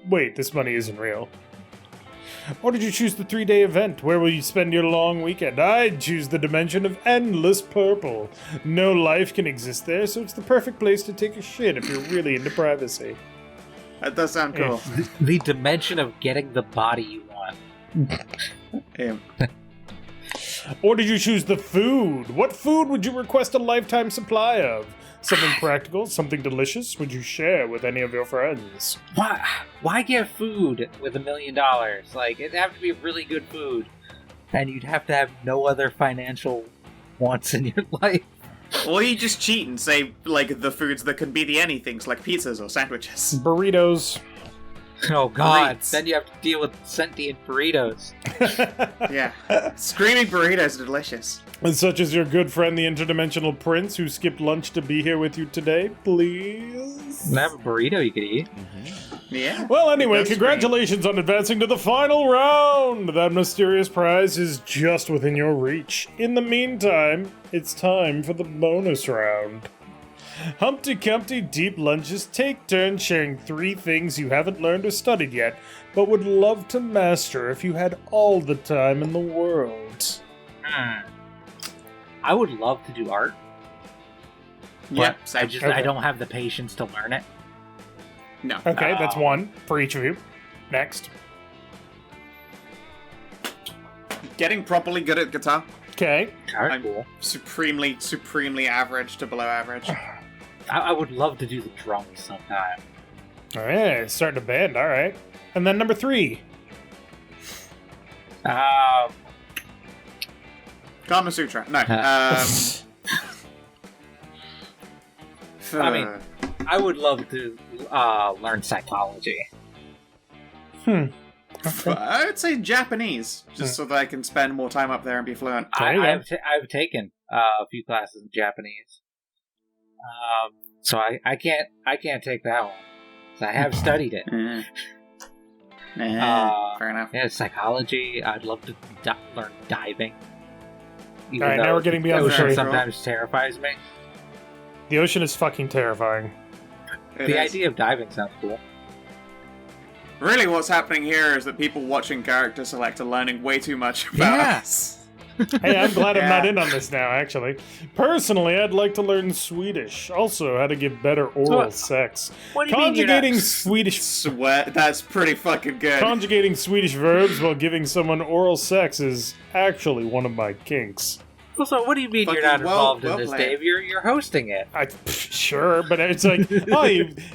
[SPEAKER 1] wait, this money isn't real. Or did you choose the 3-day event? Where will you spend your long weekend? I'd choose the dimension of endless purple. No life can exist there, so it's the perfect place to take a shit if you're really into privacy.
[SPEAKER 3] That does sound cool.
[SPEAKER 2] The dimension of getting the body you want.
[SPEAKER 3] Yeah.
[SPEAKER 1] Or did you choose the food? What food would you request a lifetime supply of? Something practical, something delicious? Would you share with any of your friends?
[SPEAKER 2] Why get food with $1 million? Like, it'd have to be really good food, and you'd have to have no other financial wants in your life.
[SPEAKER 3] Or you just cheat and say, like, the foods that can be the anythings, like pizzas or sandwiches.
[SPEAKER 1] Burritos.
[SPEAKER 2] Oh God!
[SPEAKER 3] Burritos.
[SPEAKER 2] Then you have to deal with sentient burritos.
[SPEAKER 3] Yeah. Screaming burritos are delicious.
[SPEAKER 1] And such as your good friend, the interdimensional prince, who skipped lunch to be here with you today, please?
[SPEAKER 2] And have a burrito you could eat.
[SPEAKER 3] Yeah.
[SPEAKER 1] Well, anyway,
[SPEAKER 3] That's
[SPEAKER 1] congratulations on advancing to the final round! That mysterious prize is just within your reach. In the meantime, it's time for the bonus round. Humpty Dumpty Deep Lunches take turns sharing 3 things you haven't learned or studied yet, but would love to master if you had all the time in the world.
[SPEAKER 2] I would love to do art,
[SPEAKER 3] Yep.
[SPEAKER 2] but I
[SPEAKER 1] Okay.
[SPEAKER 2] don't have the patience to learn it.
[SPEAKER 3] No.
[SPEAKER 1] Okay, that's 1 for each of you. Next.
[SPEAKER 3] Getting properly good at guitar.
[SPEAKER 1] Okay.
[SPEAKER 2] Art,
[SPEAKER 3] I'm-
[SPEAKER 2] cool.
[SPEAKER 3] Supremely average to below average.
[SPEAKER 2] I would love to do the drums sometime.
[SPEAKER 1] Alright, starting a band, alright. And then number 3.
[SPEAKER 3] Kama Sutra. No.
[SPEAKER 2] I mean, I would love to learn psychology.
[SPEAKER 3] I would say Japanese, just so that I can spend more time up there and be fluent.
[SPEAKER 1] There you go.
[SPEAKER 2] I've taken a few classes in Japanese, so I can't take that one. 'Cause I have studied it.
[SPEAKER 3] Fair enough.
[SPEAKER 2] Yeah, psychology. I'd love to learn diving. Even
[SPEAKER 1] Alright, now
[SPEAKER 2] though
[SPEAKER 1] we're getting
[SPEAKER 2] the
[SPEAKER 1] beyond the
[SPEAKER 2] ocean
[SPEAKER 1] three.
[SPEAKER 2] sometimes terrifies me.
[SPEAKER 1] The ocean is fucking terrifying.
[SPEAKER 3] It
[SPEAKER 2] The
[SPEAKER 3] is.
[SPEAKER 2] idea of diving sounds cool.
[SPEAKER 3] Really, what's happening here is that people watching Character Select are learning way too much about
[SPEAKER 2] Yeah.
[SPEAKER 3] us.
[SPEAKER 1] Hey, I'm glad I'm not
[SPEAKER 3] Yeah.
[SPEAKER 1] in on this now, actually. Personally, I'd like to learn Swedish. Also, how to give better oral sex.
[SPEAKER 2] What do you mean you're not-
[SPEAKER 1] Conjugating Swedish
[SPEAKER 3] Sweat, that's pretty fucking good.
[SPEAKER 1] Conjugating Swedish verbs while giving someone oral sex is actually one of my kinks.
[SPEAKER 2] So what do you mean you're
[SPEAKER 3] Fucking
[SPEAKER 2] not involved
[SPEAKER 3] well
[SPEAKER 2] in this,
[SPEAKER 3] played.
[SPEAKER 2] Dave? You're hosting it.
[SPEAKER 1] Sure, but it's like, oh,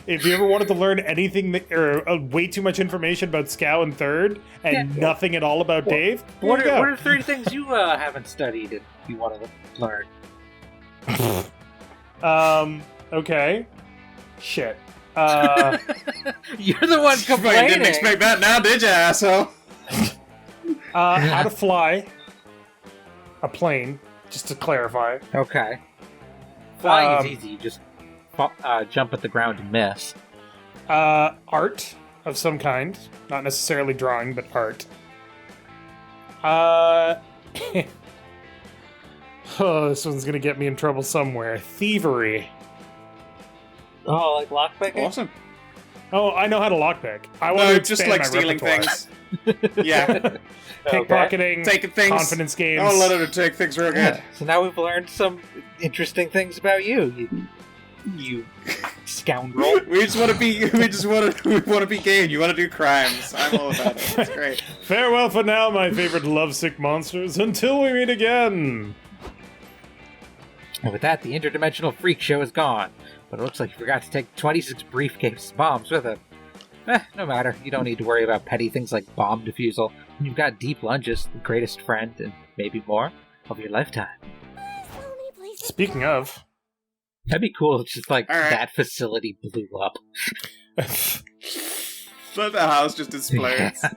[SPEAKER 1] if you ever wanted to learn anything or way too much information about Scow and Third and
[SPEAKER 2] Yeah.
[SPEAKER 1] nothing at all about Dave, here
[SPEAKER 2] What
[SPEAKER 1] you go.
[SPEAKER 2] are 3 things you haven't studied and you want to learn?
[SPEAKER 1] Okay. Shit.
[SPEAKER 2] You're the one
[SPEAKER 3] You
[SPEAKER 2] complaining.
[SPEAKER 3] didn't expect that now, did you, asshole?
[SPEAKER 1] How to fly a plane just to clarify.
[SPEAKER 2] Okay. Flying is easy. You just jump at the ground and miss.
[SPEAKER 1] Art of some kind. Not necessarily drawing, but art. Oh, this one's gonna get me in trouble somewhere. Thievery.
[SPEAKER 2] Oh, like lockpicking?
[SPEAKER 3] Awesome.
[SPEAKER 1] Oh, I know how to lockpick. I want to
[SPEAKER 3] just
[SPEAKER 1] expand
[SPEAKER 3] like
[SPEAKER 1] my
[SPEAKER 3] stealing
[SPEAKER 1] repertoire.
[SPEAKER 3] things. Yeah.
[SPEAKER 1] Pickpocketing,
[SPEAKER 3] Taking things.
[SPEAKER 1] confidence games.
[SPEAKER 3] I'll let her take things real good.
[SPEAKER 2] So now we've learned some interesting things about you. You scoundrel.
[SPEAKER 3] We want to be gay and you want to do crimes. I'm all about it. It's great.
[SPEAKER 1] Farewell for now, my favorite lovesick monsters, until we meet again.
[SPEAKER 2] And with that, the interdimensional freak show is gone. But it looks like you forgot to take 26 briefcase bombs with him. No matter. You don't need to worry about petty things like bomb defusal. You've got deep lunges, the greatest friend, and maybe more, of your lifetime.
[SPEAKER 1] Speaking of...
[SPEAKER 2] That'd be cool if just like
[SPEAKER 3] All right.
[SPEAKER 2] that facility blew up.
[SPEAKER 3] Let the house just explodes.
[SPEAKER 2] Yeah.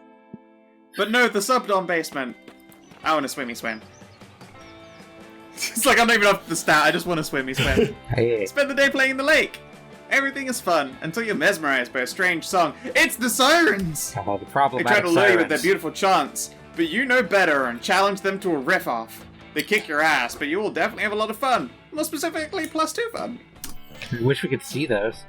[SPEAKER 3] But no, the sub-dom basement. I want to swimmy swim. It's like I'm not even up to the stat, I just want to swimmy swim.
[SPEAKER 2] Hey.
[SPEAKER 3] Spend the day playing in the lake. Everything is fun until you're mesmerized by a strange song. It's the sirens!
[SPEAKER 2] Oh, the
[SPEAKER 3] They
[SPEAKER 2] problematic
[SPEAKER 3] try to lure you with
[SPEAKER 2] sirens.
[SPEAKER 3] their beautiful chants, but you know better and challenge them to a riff-off. They kick your ass, but you will definitely have a lot of fun. More specifically, +2 fun.
[SPEAKER 2] I wish we could see those.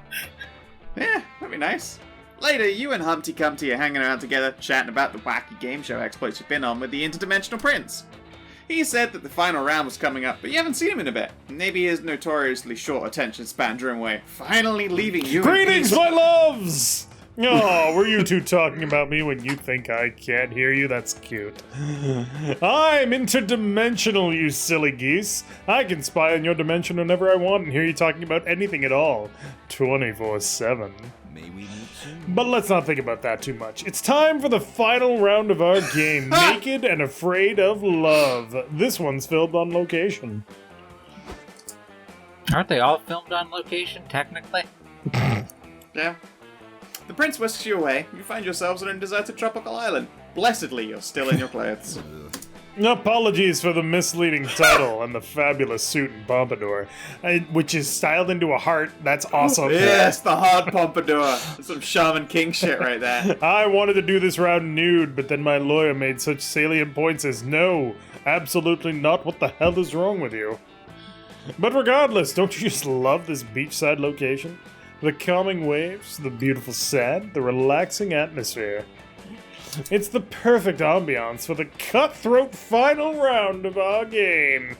[SPEAKER 3] Yeah, that'd be nice. Later, you and Humpty Dumpty are hanging around together, chatting about the wacky game show exploits you've been on with the Interdimensional Prince. He said that the final round was coming up, but you haven't seen him in a bit. Maybe his notoriously short attention span drew him away, finally leaving you in
[SPEAKER 1] Greetings,
[SPEAKER 3] peace.
[SPEAKER 1] my loves! Oh, were you two talking about me when you think I can't hear you? That's cute. I'm interdimensional, you silly geese. I can spy on your dimension whenever I want and hear you talking about anything at all. 24/7.
[SPEAKER 6] May we meet soon?
[SPEAKER 1] But let's not think about that too much. It's time for the final round of our game, Naked and Afraid of Love. This one's filmed on location.
[SPEAKER 2] Aren't they all filmed on location, technically?
[SPEAKER 3] Yeah. The prince whisks you away. You find yourselves on a deserted tropical island. Blessedly, you're still in your clothes.
[SPEAKER 1] Apologies for the misleading title and the fabulous suit and pompadour, which is styled into a heart. That's awesome.
[SPEAKER 3] Yes, the hard pompadour. That's some Shaman King shit right there.
[SPEAKER 1] I wanted to do this round nude, but then my lawyer made such salient points as no, absolutely not. What the hell is wrong with you? But regardless, don't you just love this beachside location? The calming waves, the beautiful sand, the relaxing atmosphere. It's the perfect ambiance for the cutthroat final round of our game.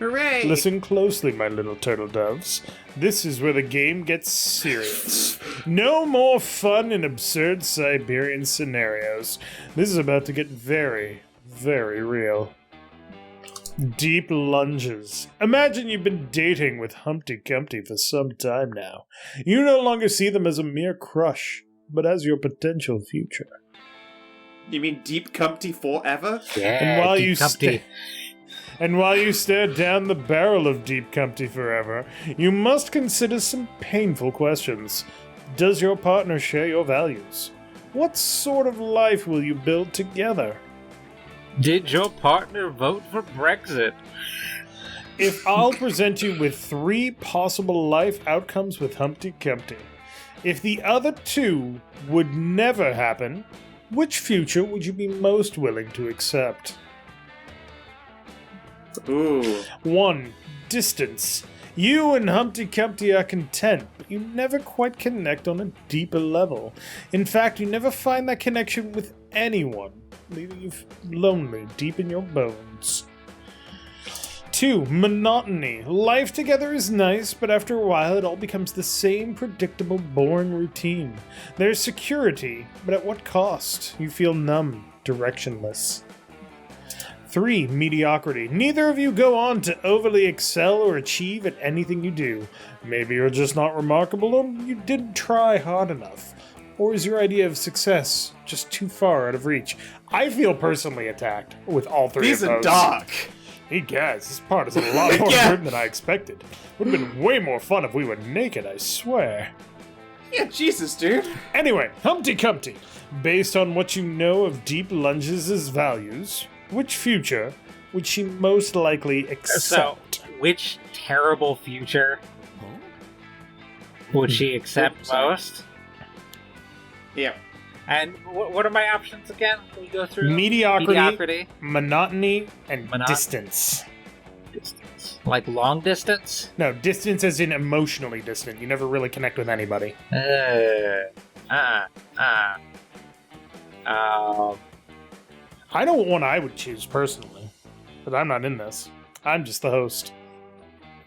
[SPEAKER 3] Hooray!
[SPEAKER 1] Listen closely, my little turtle doves. This is where the game gets serious. No more fun and absurd Siberian scenarios. This is about to get very, very real. Deep lunges. Imagine you've been dating with Humpty Dumpty for some time now. You no longer see them as a mere crush, but as your potential future.
[SPEAKER 3] You mean Deep Cumpty forever?
[SPEAKER 2] Yeah,
[SPEAKER 1] And while
[SPEAKER 2] Deep
[SPEAKER 1] you
[SPEAKER 2] Dumpty.
[SPEAKER 1] And while you stare down the barrel of Deep Cumpty forever, you must consider some painful questions. Does your partner share your values? What sort of life will you build together?
[SPEAKER 2] Did your partner vote for Brexit?
[SPEAKER 1] If I'll present you with 3 possible life outcomes with Humpty Dumpty, if the other 2 would never happen, which future would you be most willing to accept?
[SPEAKER 3] Ooh.
[SPEAKER 1] 1. Distance. You and Humpty Dumpty are content, but you never quite connect on a deeper level. In fact, you never find that connection with anyone, leaving you lonely deep in your bones. 2. Monotony. Life together is nice, but after a while it all becomes the same predictable, boring routine. There's security, but at what cost? You feel numb, directionless. 3. Mediocrity. Neither of you go on to overly excel or achieve at anything you do. Maybe you're just not remarkable, or you didn't try hard enough. Or is your idea of success just too far out of reach? I feel personally attacked with all 3
[SPEAKER 3] These
[SPEAKER 1] of
[SPEAKER 3] are
[SPEAKER 1] those.
[SPEAKER 3] dark.
[SPEAKER 1] Hey guys, this part is a lot more
[SPEAKER 3] Yeah.
[SPEAKER 1] grim than I expected. Would have been way more fun if we were naked, I swear.
[SPEAKER 3] Yeah, Jesus, dude.
[SPEAKER 1] Anyway, Humpty Dumpty. Based on what you know of Deep Lunges' values, which future would she most likely accept?
[SPEAKER 2] So, which terrible future would she accept most?
[SPEAKER 3] Yeah.
[SPEAKER 2] And what are my options again? Can we go through
[SPEAKER 1] Mediocrity, monotony, and distance.
[SPEAKER 2] Distance. Like long distance?
[SPEAKER 1] No, distance as in emotionally distant. You never really connect with anybody.
[SPEAKER 2] I
[SPEAKER 1] know what one I would choose personally, but I'm not in this. I'm just the host.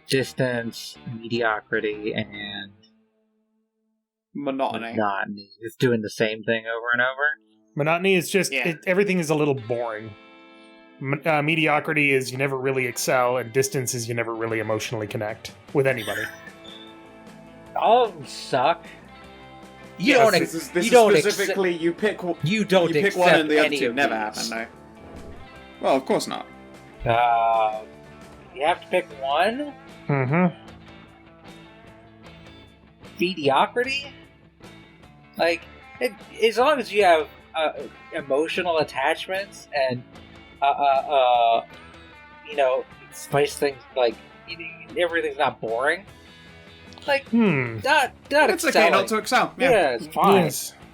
[SPEAKER 2] Distance, mediocrity, and
[SPEAKER 3] Monotony.
[SPEAKER 2] It's doing the same thing over and over.
[SPEAKER 1] Monotony is just, everything is a little boring. Mediocrity is you never really excel, and distance is you never really emotionally connect with anybody.
[SPEAKER 2] All of them suck. You
[SPEAKER 3] You
[SPEAKER 2] pick
[SPEAKER 3] one and the other two never happen, though. Well, of course not.
[SPEAKER 2] You have to pick one?
[SPEAKER 1] Mm-hmm.
[SPEAKER 2] Mediocrity? Like, as long as you have emotional attachments and, spice things, like, everything's not boring. Like, not
[SPEAKER 3] It's okay not to excel.
[SPEAKER 2] Yeah, it's fine.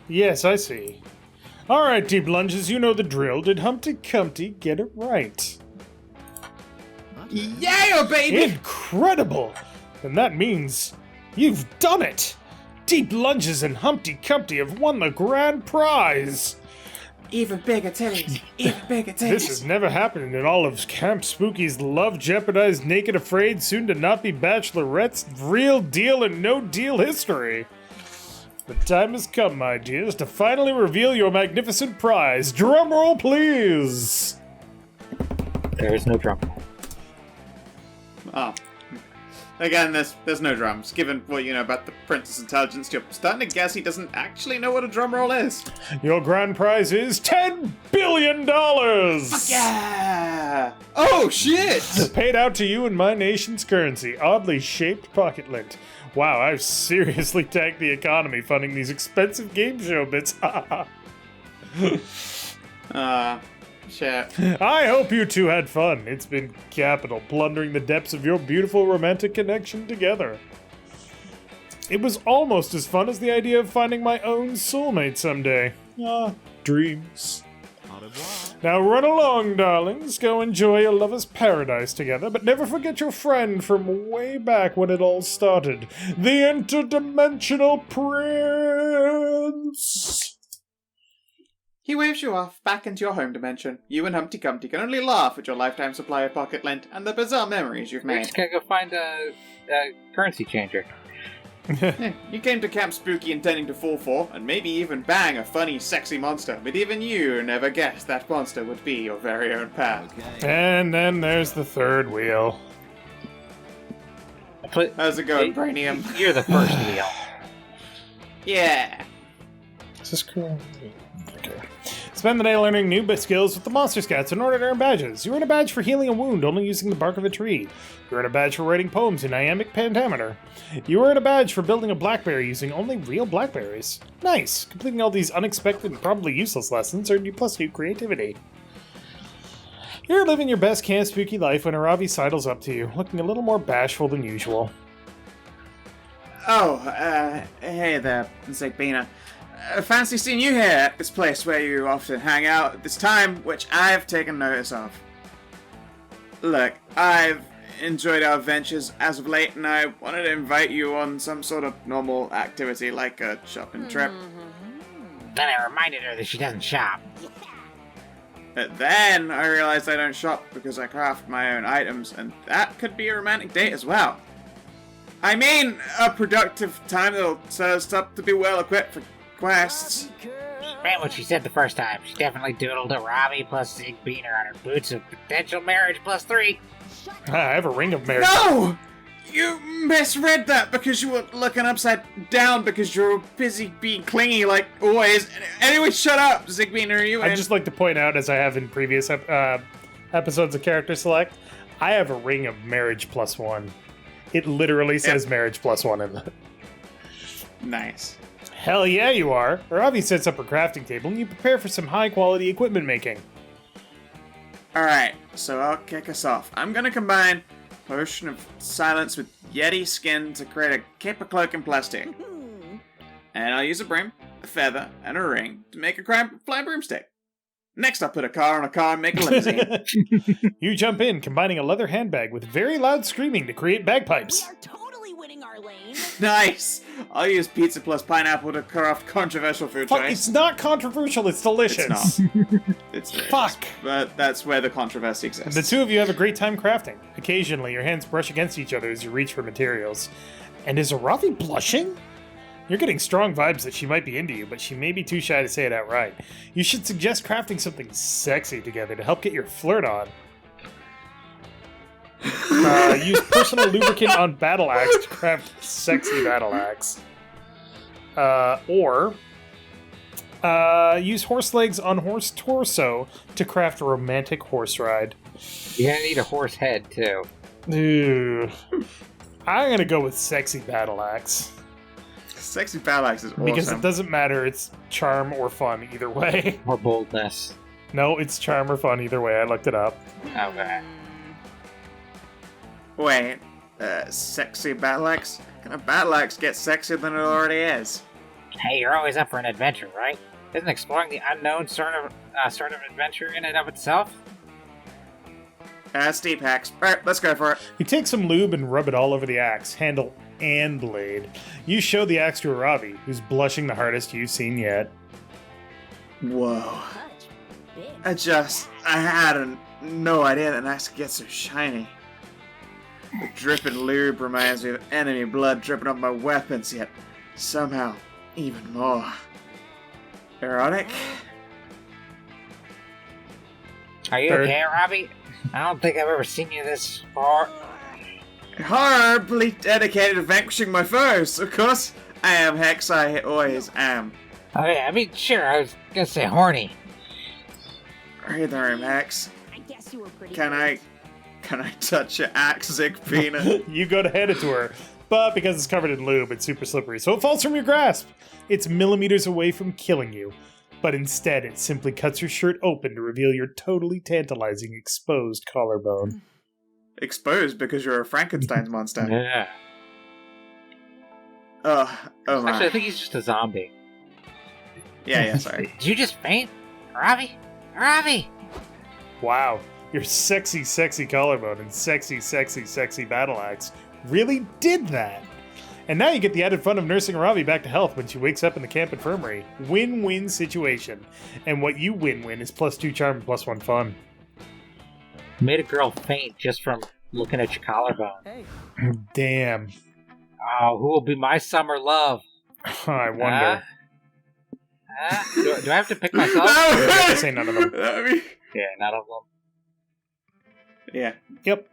[SPEAKER 1] Yes, I see. Alright, Deep Lunges, you know the drill. Did Humpty Dumpty get it right?
[SPEAKER 3] Yeah, baby!
[SPEAKER 1] Incredible! And that means you've done it! Deep Lunges and Humpty Dumpty have won the grand prize!
[SPEAKER 3] Even bigger titties! Even bigger titties!
[SPEAKER 1] This has never happened in all of Camp Spooky's love jeopardized, naked, afraid, soon to not be bachelorette's real deal and no deal history. The time has come, my dears, to finally reveal your magnificent prize. Drum roll, please!
[SPEAKER 2] There is no drum.
[SPEAKER 3] Oh. Again, there's no drums. Given what you know about the prince's intelligence, you're starting to guess he doesn't actually know what a drum roll is.
[SPEAKER 1] Your grand prize is $10 billion!
[SPEAKER 3] Fuck yeah! Oh, shit!
[SPEAKER 1] Paid out to you in my nation's currency, oddly shaped pocket lint. Wow, I've seriously tanked the economy funding these expensive game show bits.
[SPEAKER 3] Shit.
[SPEAKER 1] I hope you two had fun. It's been capital, plundering the depths of your beautiful romantic connection together. It was almost as fun as the idea of finding my own soulmate someday. Dreams. Now run along, darlings. Go enjoy your lover's paradise together, but never forget your friend from way back when it all started. The interdimensional prince!
[SPEAKER 3] He waves you off back into your home dimension. You and Humpty Dumpty can only laugh at your lifetime supply of pocket lint and the bizarre memories you've
[SPEAKER 2] We're
[SPEAKER 3] made.
[SPEAKER 2] just gonna go find a currency changer.
[SPEAKER 3] You came to Camp Spooky intending to fall for, and maybe even bang a funny, sexy monster, but even you never guessed that monster would be your very own pal.
[SPEAKER 1] And then there's the third wheel.
[SPEAKER 3] How's it going, Brainium?
[SPEAKER 2] You're the first wheel.
[SPEAKER 3] Yeah.
[SPEAKER 1] Is this cool? Okay. Spend the day learning new skills with the Monster Scouts in order to earn badges. You earn a badge for healing a wound only using the bark of a tree. You earn a badge for writing poems in iambic pentameter. You earn a badge for building a blackberry using only real blackberries. Nice! Completing all these unexpected and probably useless lessons earned you +2 creativity. You're living your best Camp Spooky life when Aravi sidles up to you, looking a little more bashful than usual.
[SPEAKER 3] Oh, hey there, Zigbina. Fancy seeing you here at this place where you often hang out at this time, which I've taken notice of. Look, I've enjoyed our adventures as of late, and I wanted to invite you on some sort of normal activity like a shopping trip.
[SPEAKER 2] Then I reminded her that she doesn't shop.
[SPEAKER 3] But then I realized I don't shop because I craft my own items, and that could be a romantic date as well. I mean, a productive time that'll set us up to be well equipped for quests.
[SPEAKER 2] She meant what she said the first time. She definitely doodled a Robbie plus Zigbina on her boots of potential marriage +3.
[SPEAKER 1] I have a ring of marriage.
[SPEAKER 3] No! You misread that because you were looking upside down because you're busy being clingy like always. Anyway, shut up, Zigbina, are you in?
[SPEAKER 1] I'd just like to point out, as I have in previous episodes of Character Select, I have a ring of marriage +1. It literally says marriage +1 in it.
[SPEAKER 3] Nice.
[SPEAKER 1] Hell yeah, you are. Aravi sets up her crafting table and you prepare for some high-quality equipment making.
[SPEAKER 3] Alright, so I'll kick us off. I'm gonna combine Potion of Silence with Yeti skin to create a cape, a cloak, and plastic. And I'll use a broom, a feather, and a ring to make a flying broomstick. Next, I'll put a car on a car and make a limousine.
[SPEAKER 1] You jump in, combining a leather handbag with very loud screaming to create bagpipes.
[SPEAKER 4] We are totally winning our lane.
[SPEAKER 3] Nice! I'll use pizza plus pineapple to craft controversial food
[SPEAKER 1] Fuck,
[SPEAKER 3] choice.
[SPEAKER 1] it's not controversial, it's delicious.
[SPEAKER 3] It's not. It's delicious.
[SPEAKER 1] Fuck.
[SPEAKER 3] But that's where the controversy exists.
[SPEAKER 1] The two of you have a great time crafting. Occasionally, your hands brush against each other as you reach for materials. And is Aravi blushing? You're getting strong vibes that she might be into you, but she may be too shy to say it outright. You should suggest crafting something sexy together to help get your flirt on. Use personal lubricant on battle axe to craft sexy battle axe. Or use horse legs on horse torso to craft a romantic horse ride.
[SPEAKER 2] You're gonna need a horse head, too.
[SPEAKER 1] Ooh. I'm gonna go with sexy battle axe.
[SPEAKER 3] Sexy battle axe is awesome.
[SPEAKER 1] Because it doesn't matter, it's charm or fun either way.
[SPEAKER 2] Or boldness.
[SPEAKER 1] No, it's charm or fun either way, I looked it up.
[SPEAKER 2] Okay.
[SPEAKER 3] Wait, sexy battle axe? Can a battle axe get sexier than it already is?
[SPEAKER 2] Hey, you're always up for an adventure, right? Isn't exploring the unknown sort of adventure in and of itself?
[SPEAKER 3] Steep hacks. Alright, let's go for it.
[SPEAKER 1] You take some lube and rub it all over the axe, handle and blade. You show the axe to Aravi, who's blushing the hardest you've seen yet.
[SPEAKER 3] Whoa.
[SPEAKER 4] Much big.
[SPEAKER 3] I had no idea that an axe could get so shiny. The dripping lube reminds me of enemy blood dripping off my weapons, yet somehow even more erotic.
[SPEAKER 2] Are you
[SPEAKER 1] Third.
[SPEAKER 2] okay, Robbie? I don't think I've ever seen you this far.
[SPEAKER 3] Horribly dedicated to vanquishing my foes. Of course, I am Hex. I always am.
[SPEAKER 2] Okay, I mean, sure, I was gonna say horny.
[SPEAKER 3] Read the room, Hex.
[SPEAKER 4] I guess you were pretty
[SPEAKER 3] Can I touch your axe, Zigpina?
[SPEAKER 1] You go to hand it to her, but because it's covered in lube, it's super slippery, so it falls from your grasp. It's millimeters away from killing you, but instead it simply cuts your shirt open to reveal your totally tantalizing exposed collarbone.
[SPEAKER 3] Exposed because you're a Frankenstein's monster.
[SPEAKER 2] Yeah.
[SPEAKER 3] Oh my.
[SPEAKER 2] Actually, I think he's just a zombie.
[SPEAKER 3] Yeah, sorry.
[SPEAKER 2] Did you just faint? Robbie? Robbie!
[SPEAKER 1] Wow, your sexy, sexy collarbone and sexy, sexy, sexy battle axe really did that. And now you get the added fun of nursing Aravi back to health when she wakes up in the camp infirmary. Win-win situation. And what you win-win is +2 charm and +1 fun.
[SPEAKER 2] Made a girl faint just from looking at your collarbone.
[SPEAKER 1] Damn.
[SPEAKER 2] Oh, who will be my summer love?
[SPEAKER 1] I wonder.
[SPEAKER 2] Do I have to pick myself?
[SPEAKER 1] You have to say none of them.
[SPEAKER 2] Yeah, none of them.
[SPEAKER 3] Yeah.
[SPEAKER 1] Yep.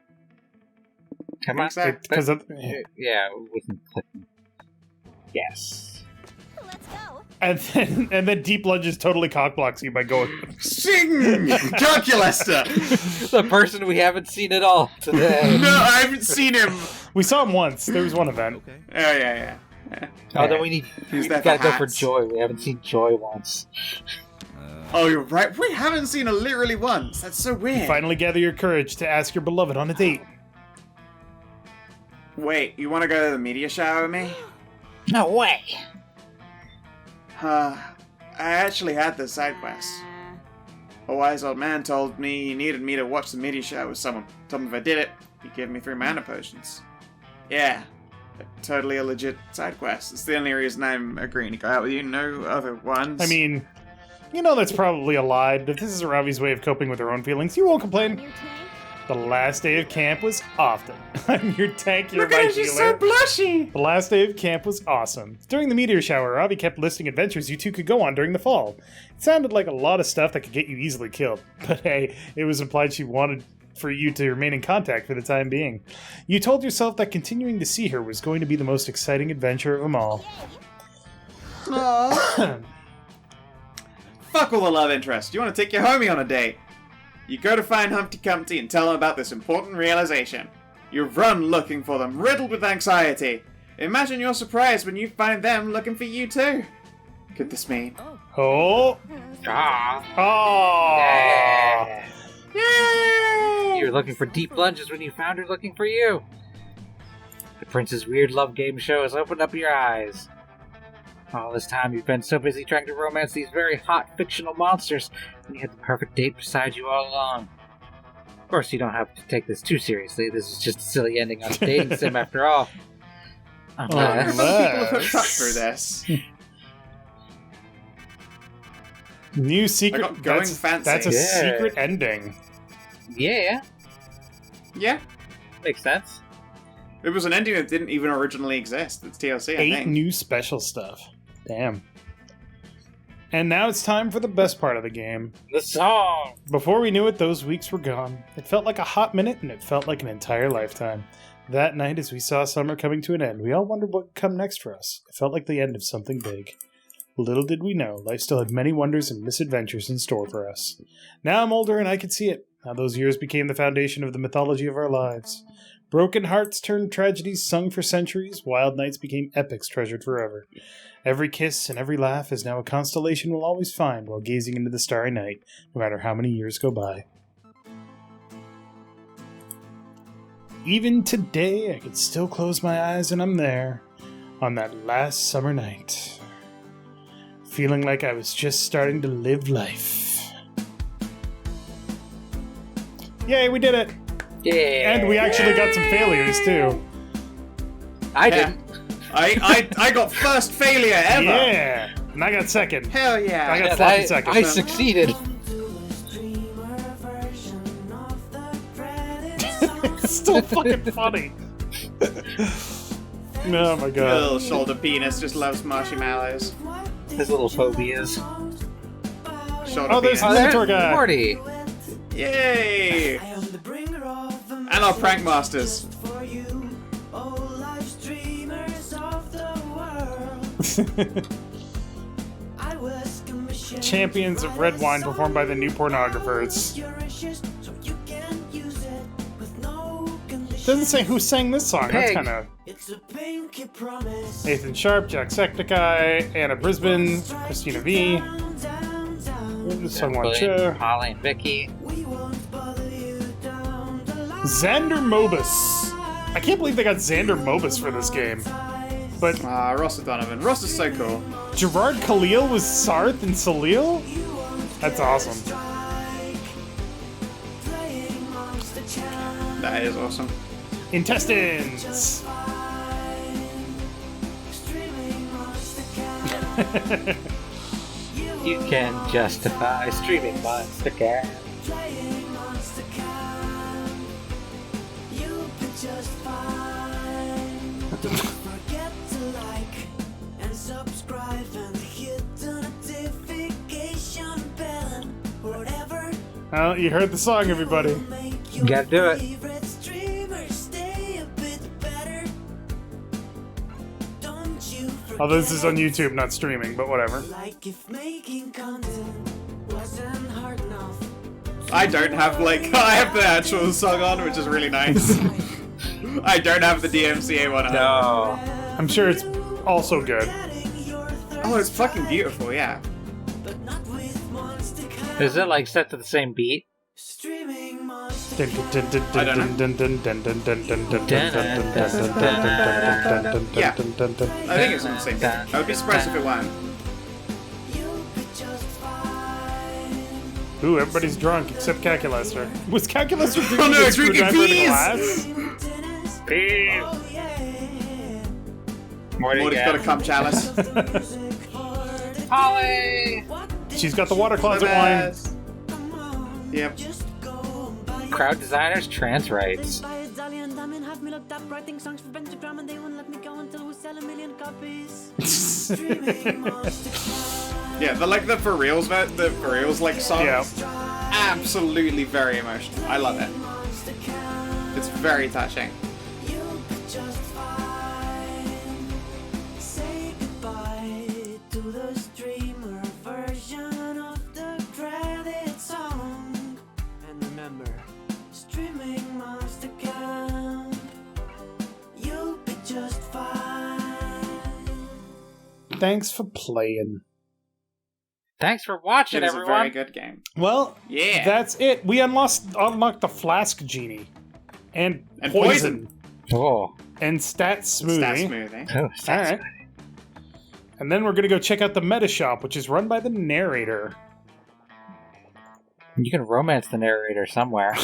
[SPEAKER 2] Come on.
[SPEAKER 1] Because
[SPEAKER 2] Yeah, we can click. Yes.
[SPEAKER 4] Let's go.
[SPEAKER 1] and then Deep Lunges totally cockblocks you by going.
[SPEAKER 3] Sing! Calculester!
[SPEAKER 2] The person we haven't seen at all today.
[SPEAKER 3] No, I haven't seen him!
[SPEAKER 1] We saw him once. There was one event.
[SPEAKER 3] Oh, yeah.
[SPEAKER 2] Oh, then we
[SPEAKER 3] Who's there
[SPEAKER 2] gotta
[SPEAKER 3] for
[SPEAKER 2] go for
[SPEAKER 3] hats?
[SPEAKER 2] Joy. We haven't seen Joy once.
[SPEAKER 3] Oh, you're right. We haven't seen her literally once. That's so weird.
[SPEAKER 1] Finally gather your courage to ask your beloved on a date.
[SPEAKER 3] Wait, you want to go to the meteor shower with me?
[SPEAKER 2] No way.
[SPEAKER 3] I actually had this side quest. A wise old man told me he needed me to watch the meteor shower with someone. Told me if I did it, he'd give me 3 mana potions. Yeah, totally a legit side quest. It's the only reason I'm agreeing to go out with you. No other ones.
[SPEAKER 1] I mean, you know that's probably a lie, but if this is Aravi's way of coping with her own feelings, you won't complain.
[SPEAKER 4] Your tank?
[SPEAKER 1] The last day of camp was often. I'm your tank, you're
[SPEAKER 3] look at
[SPEAKER 1] my
[SPEAKER 3] her, she's
[SPEAKER 1] healer.
[SPEAKER 3] so blushy.
[SPEAKER 1] The last day of camp was awesome. During the meteor shower, Aravi kept listing adventures you two could go on during the fall. It sounded like a lot of stuff that could get you easily killed, but hey, it was implied she wanted for you to remain in contact for the time being. You told yourself that continuing to see her was going to be the most exciting adventure of them all.
[SPEAKER 3] Aww. Fuck all the love interest. You want to take your homie on a date? You go to find Humpty Dumpty and tell him about this important realization. You run looking for them, riddled with anxiety. Imagine your surprise when you find them looking for you too. Could this mean?
[SPEAKER 1] Oh!
[SPEAKER 2] Ah.
[SPEAKER 1] Oh!
[SPEAKER 2] Yeah.
[SPEAKER 3] Yay!
[SPEAKER 2] you're looking for deep plunges when you found her looking for you. The Prince's Weird Love Game show has opened up your eyes. All this time you've been so busy trying to romance these very hot fictional monsters, and you had the perfect date beside you all along. Of course, you don't have to take this too seriously. This is just a silly ending on a dating sim after all. Unless...
[SPEAKER 3] People have hooked up through this.
[SPEAKER 1] New secret.
[SPEAKER 3] I got going fancy.
[SPEAKER 1] That's a secret ending.
[SPEAKER 2] Yeah,
[SPEAKER 3] Yeah.
[SPEAKER 2] makes sense.
[SPEAKER 3] It was an ending that didn't even originally exist. It's TLC, I
[SPEAKER 1] 8
[SPEAKER 3] think.
[SPEAKER 1] new special stuff. Damn. And now it's time for the best part of the game.
[SPEAKER 2] The song!
[SPEAKER 1] Before we knew it, those weeks were gone. It felt like a hot minute, and it felt like an entire lifetime. That night, as we saw summer coming to an end, we all wondered what would come next for us. It felt like the end of something big. Little did we know, life still had many wonders and misadventures in store for us. Now I'm older and I could see it. How those years became the foundation of the mythology of our lives. Broken hearts turned tragedies sung for centuries. Wild nights became epics treasured forever. Every kiss and every laugh is now a constellation we'll always find while gazing into the starry night, no matter how many years go by. Even today, I could still close my eyes and I'm there, on that last summer night, feeling like I was just starting to live life. Yay, we did it!
[SPEAKER 2] Yeah!
[SPEAKER 1] And we actually got some failures, too.
[SPEAKER 2] I
[SPEAKER 3] Yeah.
[SPEAKER 2] didn't.
[SPEAKER 3] I got first failure ever!
[SPEAKER 1] Yeah! And I got second.
[SPEAKER 3] Hell yeah!
[SPEAKER 1] I got sloppy second.
[SPEAKER 2] I succeeded.
[SPEAKER 1] It's still fucking funny. Oh my god.
[SPEAKER 3] Little shoulder penis just loves marshmallows.
[SPEAKER 2] His little phobias.
[SPEAKER 3] Shoulder
[SPEAKER 1] Oh, there's
[SPEAKER 3] penis.
[SPEAKER 1] Mentor guy.
[SPEAKER 2] Morty.
[SPEAKER 3] Yay! And our prank masters.
[SPEAKER 1] Champions of Red Wine performed by the New Pornographers. Doesn't say who sang this song. That's
[SPEAKER 2] Peg.
[SPEAKER 1] kind of... Nathan Sharp, Jacksepticeye, Anna Brisbane, Christina V, Sungwon Cho,
[SPEAKER 2] Holly and Vicky.
[SPEAKER 1] Xander Mobus. I can't believe they got Xander Mobus for this game. But
[SPEAKER 3] Ross O'Donovan. Ross is so cool.
[SPEAKER 1] Gerard Khalil was Sarth and Salil? That's awesome.
[SPEAKER 3] That is awesome.
[SPEAKER 1] Intestines!
[SPEAKER 2] You can justify streaming Monster Cat.
[SPEAKER 1] Well, you heard the song, everybody.
[SPEAKER 2] You gotta do it.
[SPEAKER 1] Although this is on YouTube, not streaming, but whatever.
[SPEAKER 3] I don't have, I have the actual song on, which is really nice. I don't have the DMCA one on.
[SPEAKER 2] No.
[SPEAKER 1] I'm sure it's also good.
[SPEAKER 3] Oh, it's fucking beautiful, yeah.
[SPEAKER 2] Is it set to the same beat?
[SPEAKER 3] Yeah. I think it's on the same thing. I would be surprised if it weren't.
[SPEAKER 1] Ooh, everybody's drunk except Calculaster. Was Calculaster
[SPEAKER 3] Oh
[SPEAKER 1] drinking
[SPEAKER 3] no,
[SPEAKER 1] a
[SPEAKER 3] drinking
[SPEAKER 1] screwdriver in a
[SPEAKER 3] peas!
[SPEAKER 1] glass?
[SPEAKER 3] Morty's got a cum chalice.
[SPEAKER 2] Holly!
[SPEAKER 1] She's got the water closet wine.
[SPEAKER 3] Yep.
[SPEAKER 2] Crowd designers, trans rights.
[SPEAKER 3] Yeah, the for reals song.
[SPEAKER 1] Yeah.
[SPEAKER 3] Absolutely very emotional. I love it. It's very touching.
[SPEAKER 1] Thanks for playing.
[SPEAKER 2] Thanks for watching,
[SPEAKER 3] It is a
[SPEAKER 2] everyone.
[SPEAKER 3] very good game.
[SPEAKER 1] Well,
[SPEAKER 3] Yeah.
[SPEAKER 1] that's it. We unlocked the Flask Genie. And
[SPEAKER 3] And
[SPEAKER 1] Poison.
[SPEAKER 2] Oh.
[SPEAKER 1] And Stat Smoothie.
[SPEAKER 3] Stat Smoothie.
[SPEAKER 2] Oh,
[SPEAKER 1] All
[SPEAKER 2] that's
[SPEAKER 1] right. And then we're going to go check out the Meta Shop, which is run by the narrator.
[SPEAKER 2] You can romance the narrator somewhere.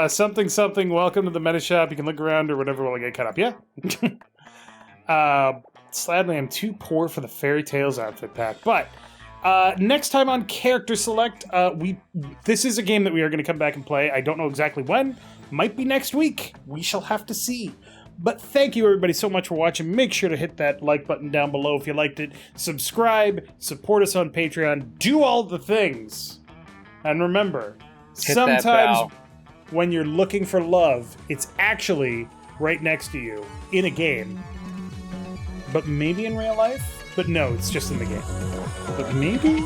[SPEAKER 1] Something, welcome to the Meta Shop. You can look around or whatever while I get caught up. Yeah. Sadly, I'm too poor for the Fairy Tales outfit pack. But next time on Character Select, this is a game that we are going to come back and play. I don't know exactly when. Might be next week. We shall have to see. But thank you, everybody, so much for watching. Make sure to hit that like button down below if you liked it. Subscribe. Support us on Patreon. Do all the things. And remember,
[SPEAKER 2] Hit that
[SPEAKER 1] sometimes
[SPEAKER 2] bell.
[SPEAKER 1] when you're looking for love, it's actually right next to you in a game. But maybe in real life? But no, it's just in the game. But maybe?